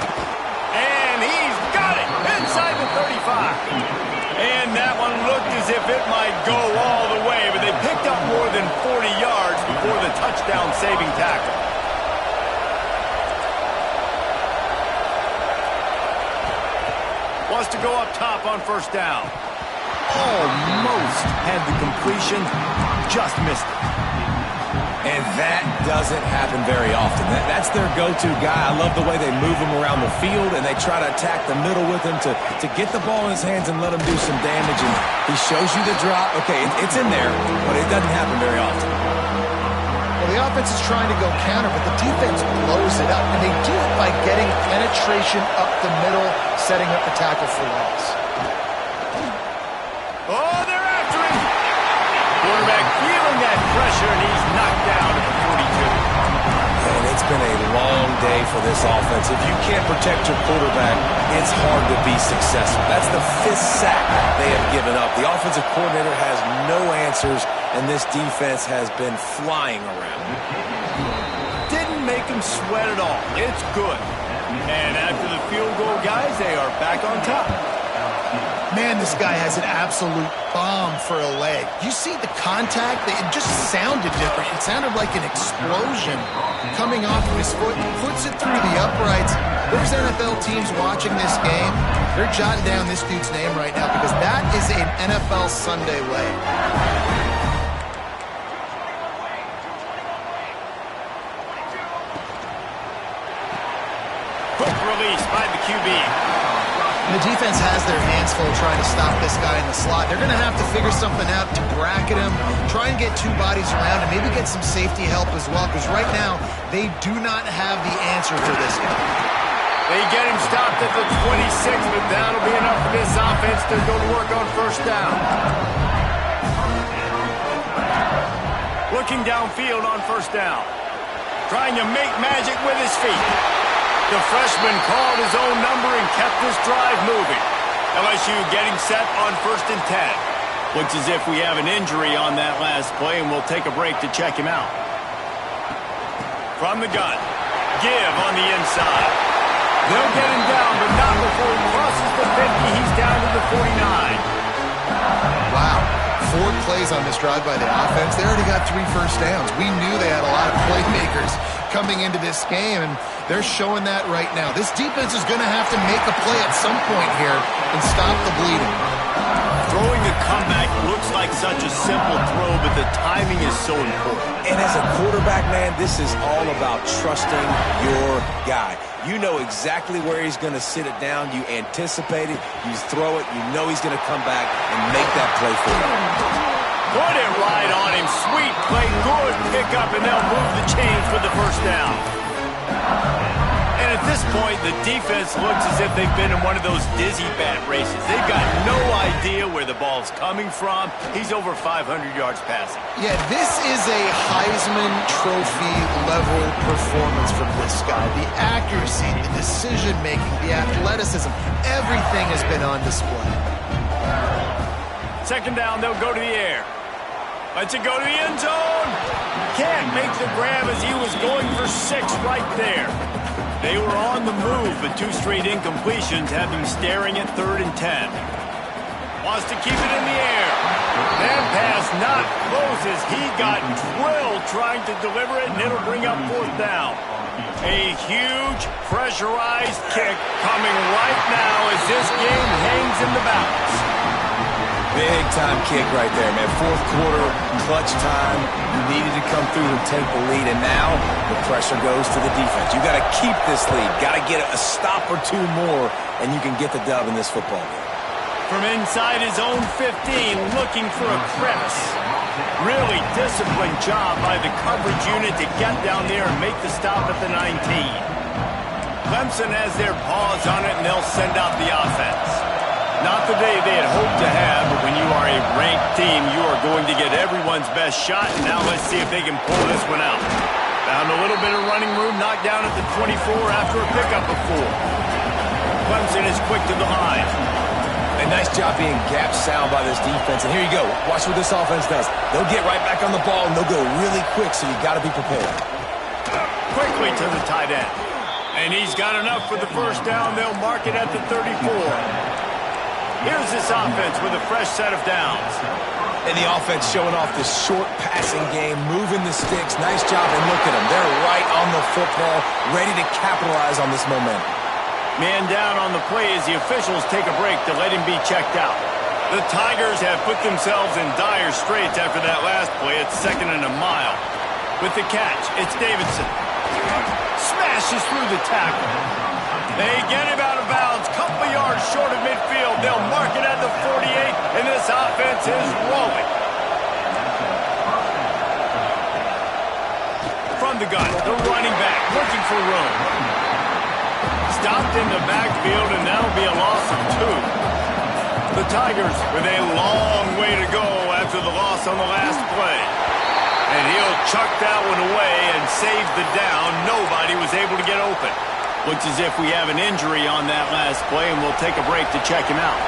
And he's got it inside the 35. And that one looked as if it might go all the way, but they picked up more than 40 yards before the touchdown-saving tackle. Wants to go up top on first down. Almost had the completion, just missed it. And that doesn't happen very often. That's their go-to guy. I love the way they move him around the field, and they try to attack the middle with him to get the ball in his hands and let him do some damage. And he shows you the drop. Okay, it's in there, but it doesn't happen very often. Well, the offense is trying to go counter, but the defense blows it up, and they do it by getting penetration up the middle, setting up the tackle for loss. Oh, they're after him! Quarterback feeling that pressure, and he's knocked down at the 42. And it's been a long day for this offense. If you can't protect your quarterback, it's hard to be successful. That's the 5th sack they have given up. The offensive coordinator has no answers, and this defense has been flying around. Didn't make him sweat at all. It's good. And after the field goal, guys, they are back on top. Man, this guy has an absolute bomb for a leg. You see the contact? It just sounded different. It sounded like an explosion coming off of his foot. He puts it through the uprights. There's NFL teams watching this game. They're jotting down this dude's name right now because that is an NFL Sunday leg. Quick release by the QB. The defense has their hands full trying to stop this guy in the slot. They're going to have to figure something out to bracket him, try and get 2 bodies around, and maybe get some safety help as well, because right now they do not have the answer for this guy. They get him stopped at the 26, but that'll be enough for this offense to go to work on first down. Looking downfield on first down. Trying to make magic with his feet. The freshman called his own number and kept this drive moving. LSU getting set on 1st and 10. Looks as if we have an injury on that last play, and we'll take a break to check him out. From the gun. Give on the inside. They'll get him down, but not before he crosses the 50. He's down to the 49. Wow. 4 plays on this drive by the offense. They already got 3 first downs. We knew they had a lot of playmakers coming into this game, and they're showing that right now. This defense is going to have to make a play at some point here and stop the bleeding. Throwing a comeback looks like such a simple throw, but the timing is so important. And as a quarterback, man, this is all about trusting your guy. You know exactly where he's going to sit it down. You anticipate it. You throw it. You know he's going to come back and make that play for you. Put it right on him. Sweet play. Good pickup, and they'll move the chains for the first down. And at this point, the defense looks as if they've been in one of those dizzy bat races. They've got no idea where the ball's coming from. He's over 500 yards passing. Yeah, this is a Heisman Trophy level performance from this guy. The accuracy, the decision-making, the athleticism, everything has been on display. Second down, they'll go to the air. Let's it go to the end zone. Can't make the grab as he was going for 6 right there. They were on the move, but 2 straight incompletions have him staring at 3rd and 10. Wants to keep it in the air. That pass not close as he got drilled trying to deliver it, and it'll bring up 4th down. A huge pressurized kick coming right now as this game hangs in the balance. Big-time kick right there, man. 4th quarter, clutch time. You needed to come through and take the lead, and now the pressure goes to the defense. You got to keep this lead. Got to get a stop or 2 more, and you can get the dub in this football game. From inside his own 15, looking for a crevice. Really disciplined job by the coverage unit to get down there and make the stop at the 19. Clemson has their paws on it, and they'll send out the offense. Not the day they had hoped to have, but when you are a ranked team, you are going to get everyone's best shot, and now let's see if they can pull this one out. Found a little bit of running room, knocked down at the 24 after a pickup of 4. Clemson is quick to the line. A nice job being gap sound by this defense, and here you go. Watch what this offense does. They'll get right back on the ball, and they'll go really quick, so you got to be prepared. Quickly to the tight end. And he's got enough for the first down. They'll mark it at the 34. Here's this offense with a fresh set of downs. And the offense showing off this short passing game, moving the sticks. Nice job, and look at them. They're right on the football, ready to capitalize on this momentum. Man down on the play as the officials take a break to let him be checked out. The Tigers have put themselves in dire straits after that last play. It's 2nd and a mile. With the catch, it's Davidson. Smashes through the tackle. They get him out of bounds, couple yards short of midfield. They'll mark it at the 48, and this offense is rolling. From the gun, the running back looking for room. Stopped in the backfield, and that'll be a loss of 2. The Tigers with a long way to go after the loss on the last play. And he'll chuck that one away and save the down. Nobody was able to get open. Looks as if we have an injury on that last play, and we'll take a break to check him out.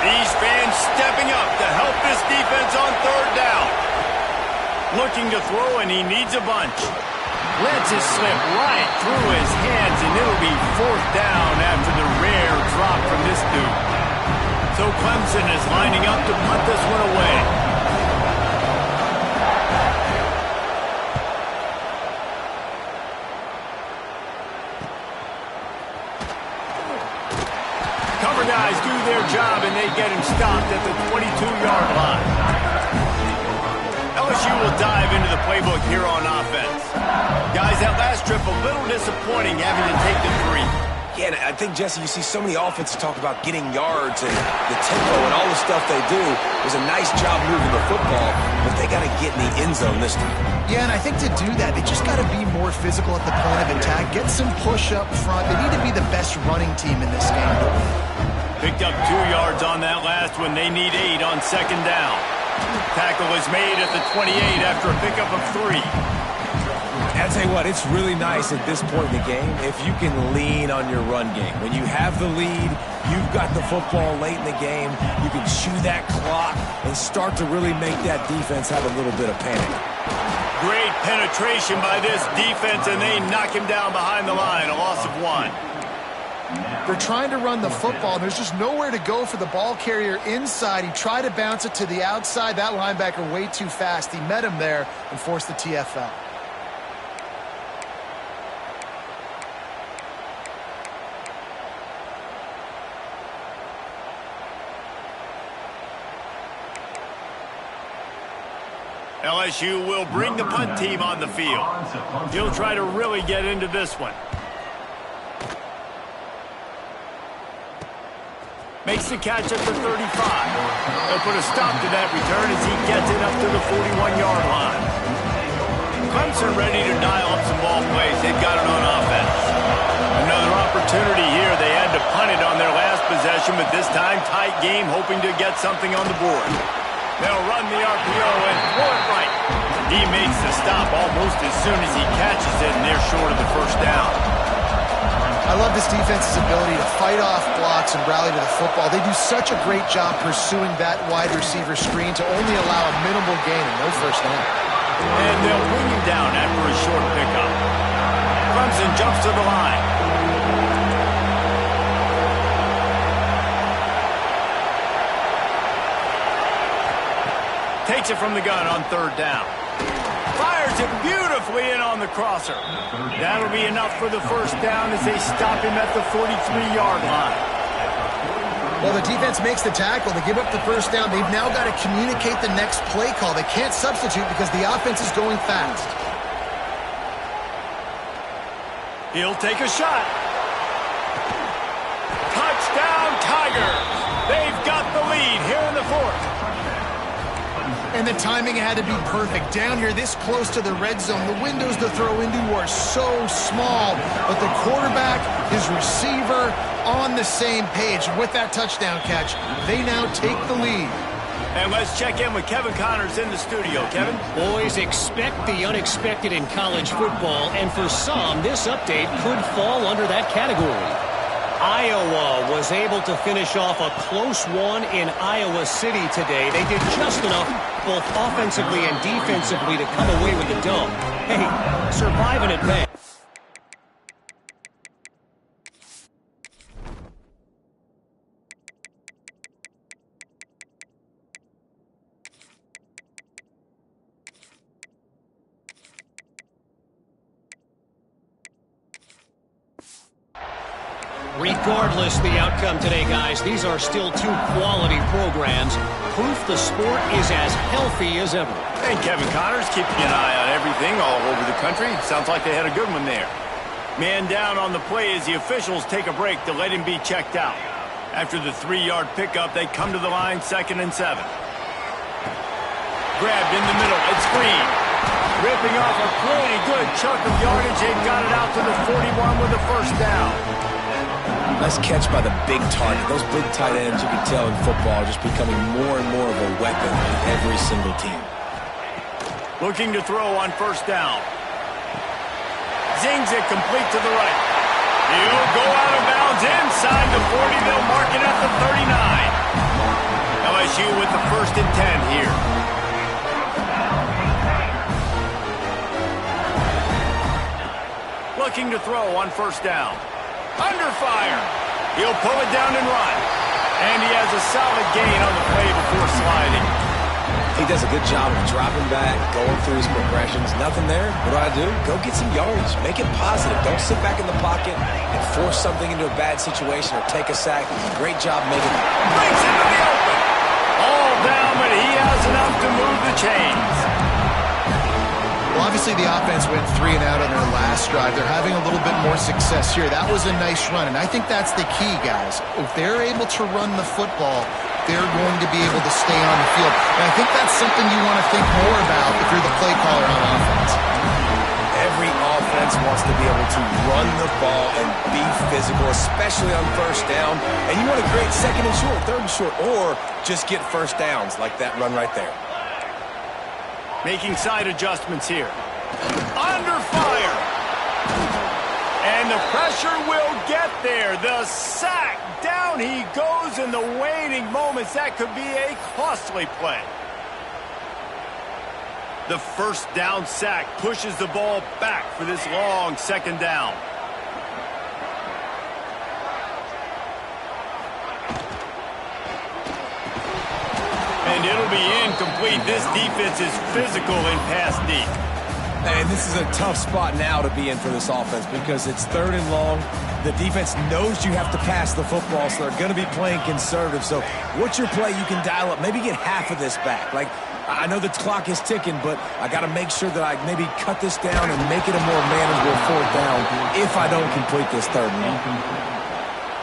These fans stepping up to help this defense on 3rd down. Looking to throw, and he needs a bunch. Lets it slip right through his hands, and it'll be 4th down after the rare drop from this dude. So Clemson is lining up to punt this one away. Cover guys do their job, and they get him stopped at the 22-yard line. LSU will dive into the playbook here on offense. Guys, that last trip a little disappointing having to take the 3. Yeah, and I think, Jesse, you see so many offenses talk about getting yards and the tempo and all the stuff they do. It was a nice job moving the football, but they got to get in the end zone this time. Yeah, and I think to do that, they just got to be more physical at the point of attack, get some push up front. They need to be the best running team in this game to win. Picked up 2 yards on that last one. They need 8 on 2nd down. Tackle is made at the 28 after a pickup of 3. And I'll tell you what, it's really nice at this point in the game if you can lean on your run game. When you have the lead, you've got the football late in the game, you can chew that clock and start to really make that defense have a little bit of panic. Great penetration by this defense, and they knock him down behind the line, a loss of 1. They're trying to run the football. There's just nowhere to go for the ball carrier inside. He tried to bounce it to the outside. That linebacker way too fast. He met him there and forced the TFL. LSU will bring the punt team on the field. He'll try to really get into this one. Makes the catch at the 35. They'll put a stop to that return as he gets it up to the 41-yard line. Clemson ready to dial up some ball plays. They've got it on offense. Another opportunity here. They had to punt it on their last possession, but this time tight game, hoping to get something on the board. They'll run the RPO and throw it right. He makes the stop almost as soon as he catches it, and they're short of the first down. I love this defense's ability to fight off blocks and rally to the football. They do such a great job pursuing that wide receiver screen to only allow a minimal gain and no first down. And they'll bring him down after a short pickup. Clemson jumps to the line. Takes it from the gun on third down. Fires it beautifully in on the crosser. That'll be enough for the first down as they stop him at the 43-yard line. Well, the defense makes the tackle. They give up the first down. They've now got to communicate the next play call. They can't substitute because the offense is going fast. He'll take a shot. Touchdown, Tigers. They've got the lead here in the fourth. And the timing had to be perfect. Down here this close to the red zone, the windows to throw into are so small. But the quarterback, his receiver, on the same page. With that touchdown catch, they now take the lead. And let's check in with Kevin Connors in the studio. Kevin? Boys, expect the unexpected in college football, and for some, this update could fall under that category. Iowa was able to finish off a close one in Iowa City today. They did just enough, both offensively and defensively, to come away with the dub. Hey, surviving it pays. Regardless the outcome today, guys, these are still two quality programs. Proof the sport is as healthy as ever. And Kevin Connors keeping an eye on everything all over the country. Sounds like they had a good one there. Man down on the play as the officials take a break to let him be checked out. After the 3-yard pickup, they come to the line, 2nd and 7. Grabbed in the middle, it's Green. Ripping off a pretty good chunk of yardage. They've got it out to the 41 with the first down. Nice catch by the big target. Those big tight ends, you can tell in football, just becoming more and more of a weapon in every single team. Looking to throw on first down. Zings it complete to the right. He'll go out of bounds inside the 40. They'll mark it at the 39. LSU with the 1st and 10 here. Looking to throw on first down. Under fire. He'll pull it down and run. And he has a solid gain on the play before sliding. He does a good job of dropping back, going through his progressions. Nothing there. What do? Go get some yardage. Make it positive. Don't sit back in the pocket and force something into a bad situation or take a sack. Great job making it. Breaks into the open. All down, but he has enough to move the chains. Well, obviously the offense went 3 and out on their last drive. They're having a little bit more success here. That was a nice run, and I think that's the key, guys. If they're able to run the football, they're going to be able to stay on the field. And I think that's something you want to think more about if you're the play caller on offense. Every offense wants to be able to run the ball and be physical, especially on first down. And you want to create 2nd and short, 3rd and short, or just get first downs like that run right there. Making side adjustments here. Under fire. And the pressure will get there. The sack. Down he goes in the waning moments. That could be a costly play. The first down sack pushes the ball back for this long 2nd down. And it'll be incomplete. This defense is physical in pass deep. And this is a tough spot now to be in for this offense because it's 3rd and long. The defense knows you have to pass the football, so they're going to be playing conservative. So what's your play you can dial up? Maybe get half of this back. Like, I know the clock is ticking, but I got to make sure that I maybe cut this down and make it a more manageable fourth down if I don't complete this third one.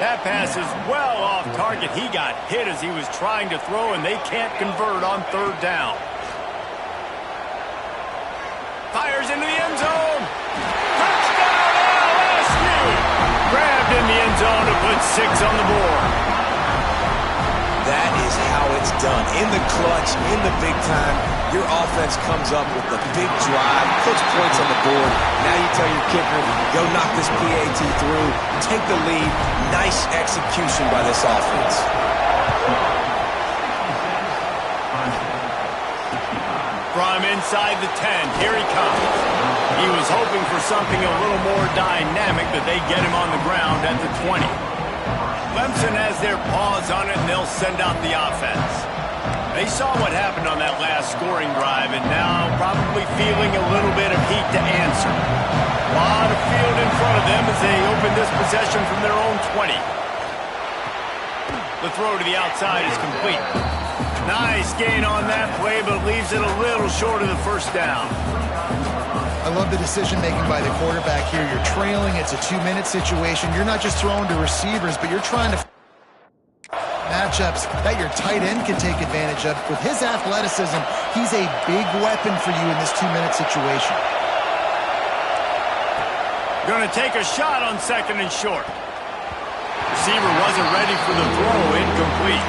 That pass is well off target. He got hit as he was trying to throw, and they can't convert on third down. Fires into the end zone. Touchdown, LSU! Grabbed in the end zone to put 6 on the board. That is how it's done. In the clutch, in the big time, your offense comes up with the big drive, puts points on the board. Now you tell your kicker, go knock this PAT through, take the lead. Nice execution by this offense. From inside the 10, here he comes. He was hoping for something a little more dynamic, but they get him on the ground at the 20. Clemson has their paws on it, and they'll send out the offense. They saw what happened on that last scoring drive, and now probably feeling a little bit of heat to answer. A lot of field in front of them as they open this possession from their own 20. The throw to the outside is complete. Nice gain on that play, but leaves it a little short of the first down. I love the decision-making by the quarterback here. You're trailing. It's a 2-minute situation. You're not just throwing to receivers, but you're trying to matchups that your tight end can take advantage of. With his athleticism, he's a big weapon for you in this 2-minute situation. Going to take a shot on 2nd and short. Receiver wasn't ready for the throw. Incomplete.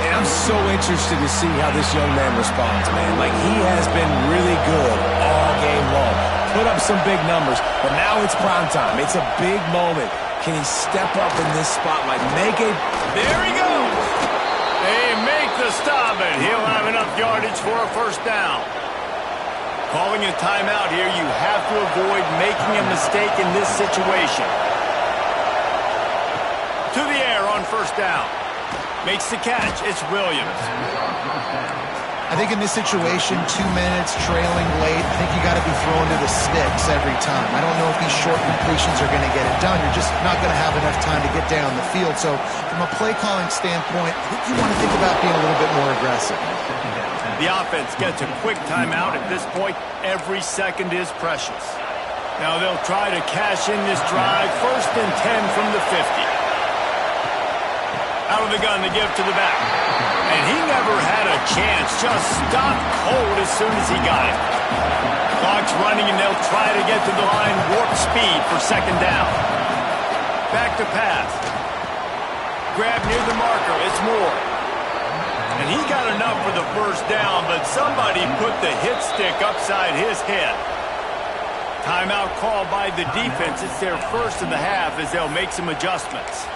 And I'm so interested to see how this young man responds, man. Like, he has been really good all game long. Put up some big numbers, but now it's prime time. It's a big moment. Can he step up in this spotlight? There he goes. They make the stop, and he'll have enough yardage for a first down. Calling a timeout here, you have to avoid making a mistake in this situation. To the air on first down. Makes the catch. It's Williams. I think in this situation, 2 minutes, trailing late, I think you got to be thrown to the sticks every time. I don't know if these short completions are going to get it done. You're just not going to have enough time to get down the field. So from a play calling standpoint, I think you want to think about being a little bit more aggressive. The offense gets a quick timeout. At this point, every second is precious. Now they'll try to cash in this drive. 1st and 10 from the 50. Out of the gun to give to the back. And he never had a chance. Just stopped cold as soon as he got it. Clock's running, and they'll try to get to the line warp speed for 2nd down. Back to pass. Grab near the marker. It's Moore. And he got enough for the first down, but somebody put the hit stick upside his head. Timeout called by the defense. It's their first of the half as they'll make some adjustments.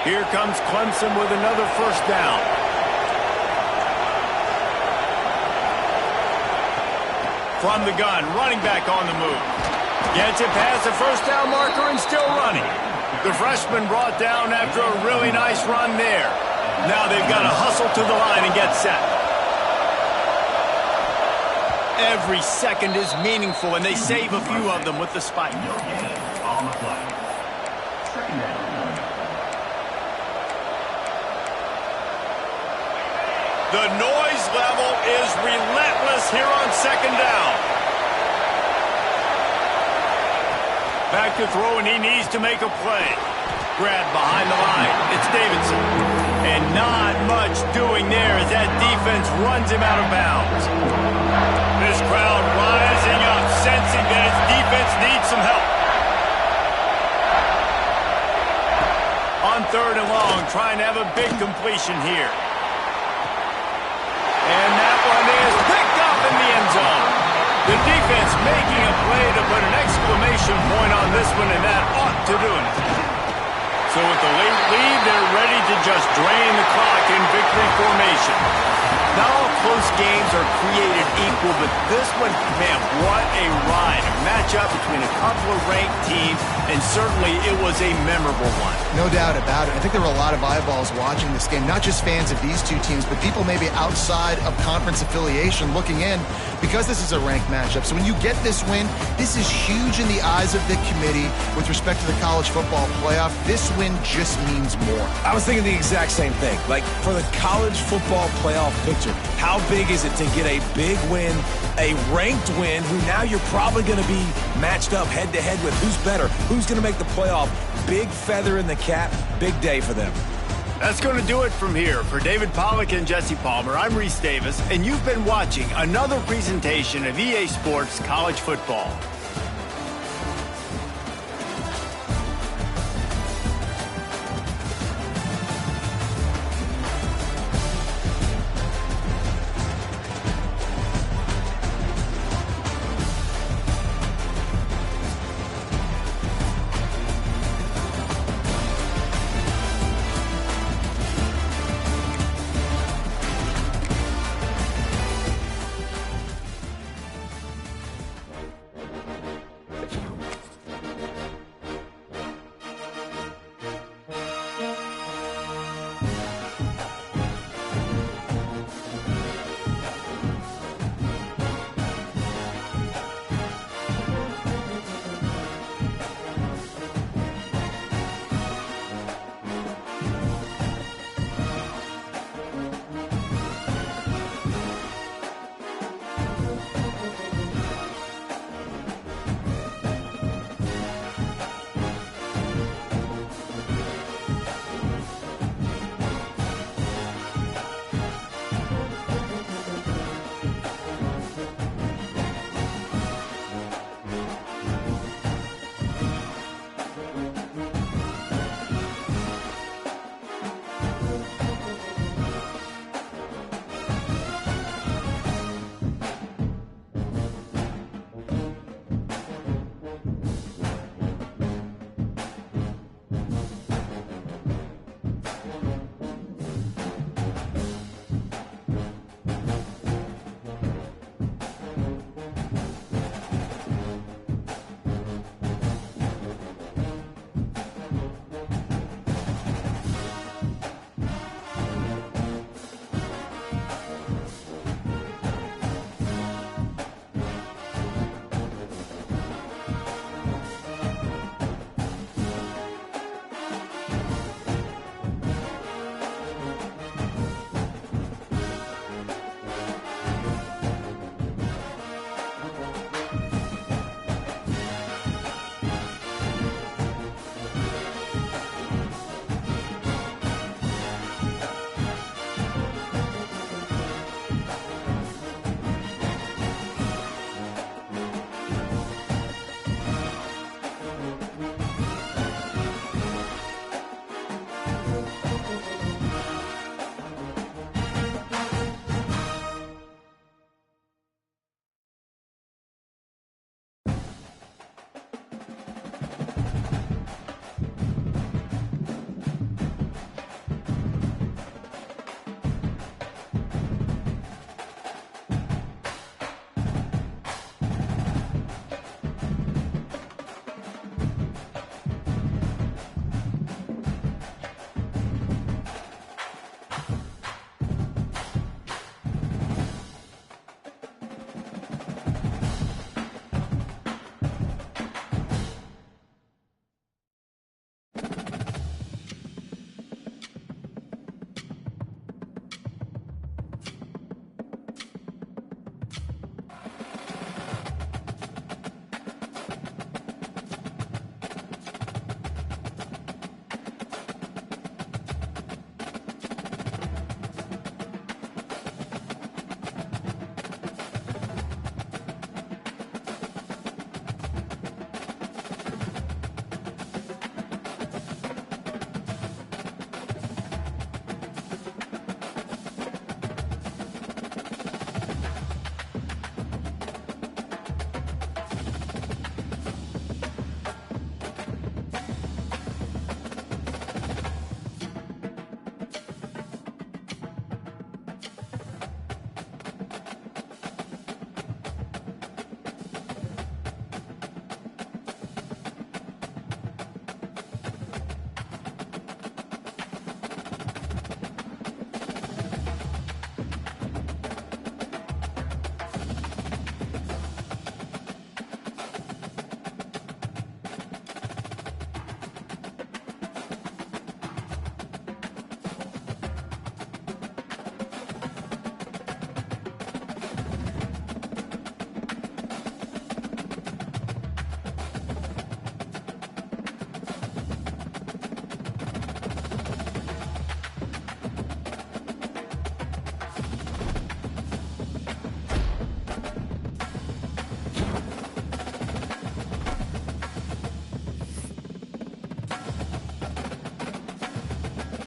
Here comes Clemson with another first down. From the gun, running back on the move. Gets it past the first down marker and still running. The freshman brought down after a really nice run there. Now they've got to hustle to the line and get set. Every second is meaningful, and they save a few of them with the spike. On the play. 2nd down. The noise level is relentless here on 2nd down. Back to throw, and he needs to make a play. Grab behind the line. It's Davidson. And not much doing there as that defense runs him out of bounds. This crowd rising up, sensing that its defense needs some help. On 3rd and long, trying to have a big completion here. And that one is picked up in the end zone. The defense making a play to put an exclamation point on this one, and that ought to do it. So with the late lead, they're ready to just drain the clock in victory formation. Not all close games are created equal, but this one, man, what a ride. A matchup between a couple of ranked teams, and certainly it was a memorable one. No doubt about it. I think there were a lot of eyeballs watching this game, not just fans of these two teams, but people maybe outside of conference affiliation looking in because this is a ranked matchup. So when you get this win, this is huge in the eyes of the committee with respect to the college football playoff. This win just means more. I was thinking the exact same thing. Like, for the college football playoff picture, how big is it to get a big win, a ranked win, who now you're probably going to be matched up head-to-head with who's better, who's going to make the playoff. Big feather in the cap, big day for them. That's going to do it from here. For David Pollack and Jesse Palmer, I'm Reese Davis, and you've been watching another presentation of EA Sports College Football.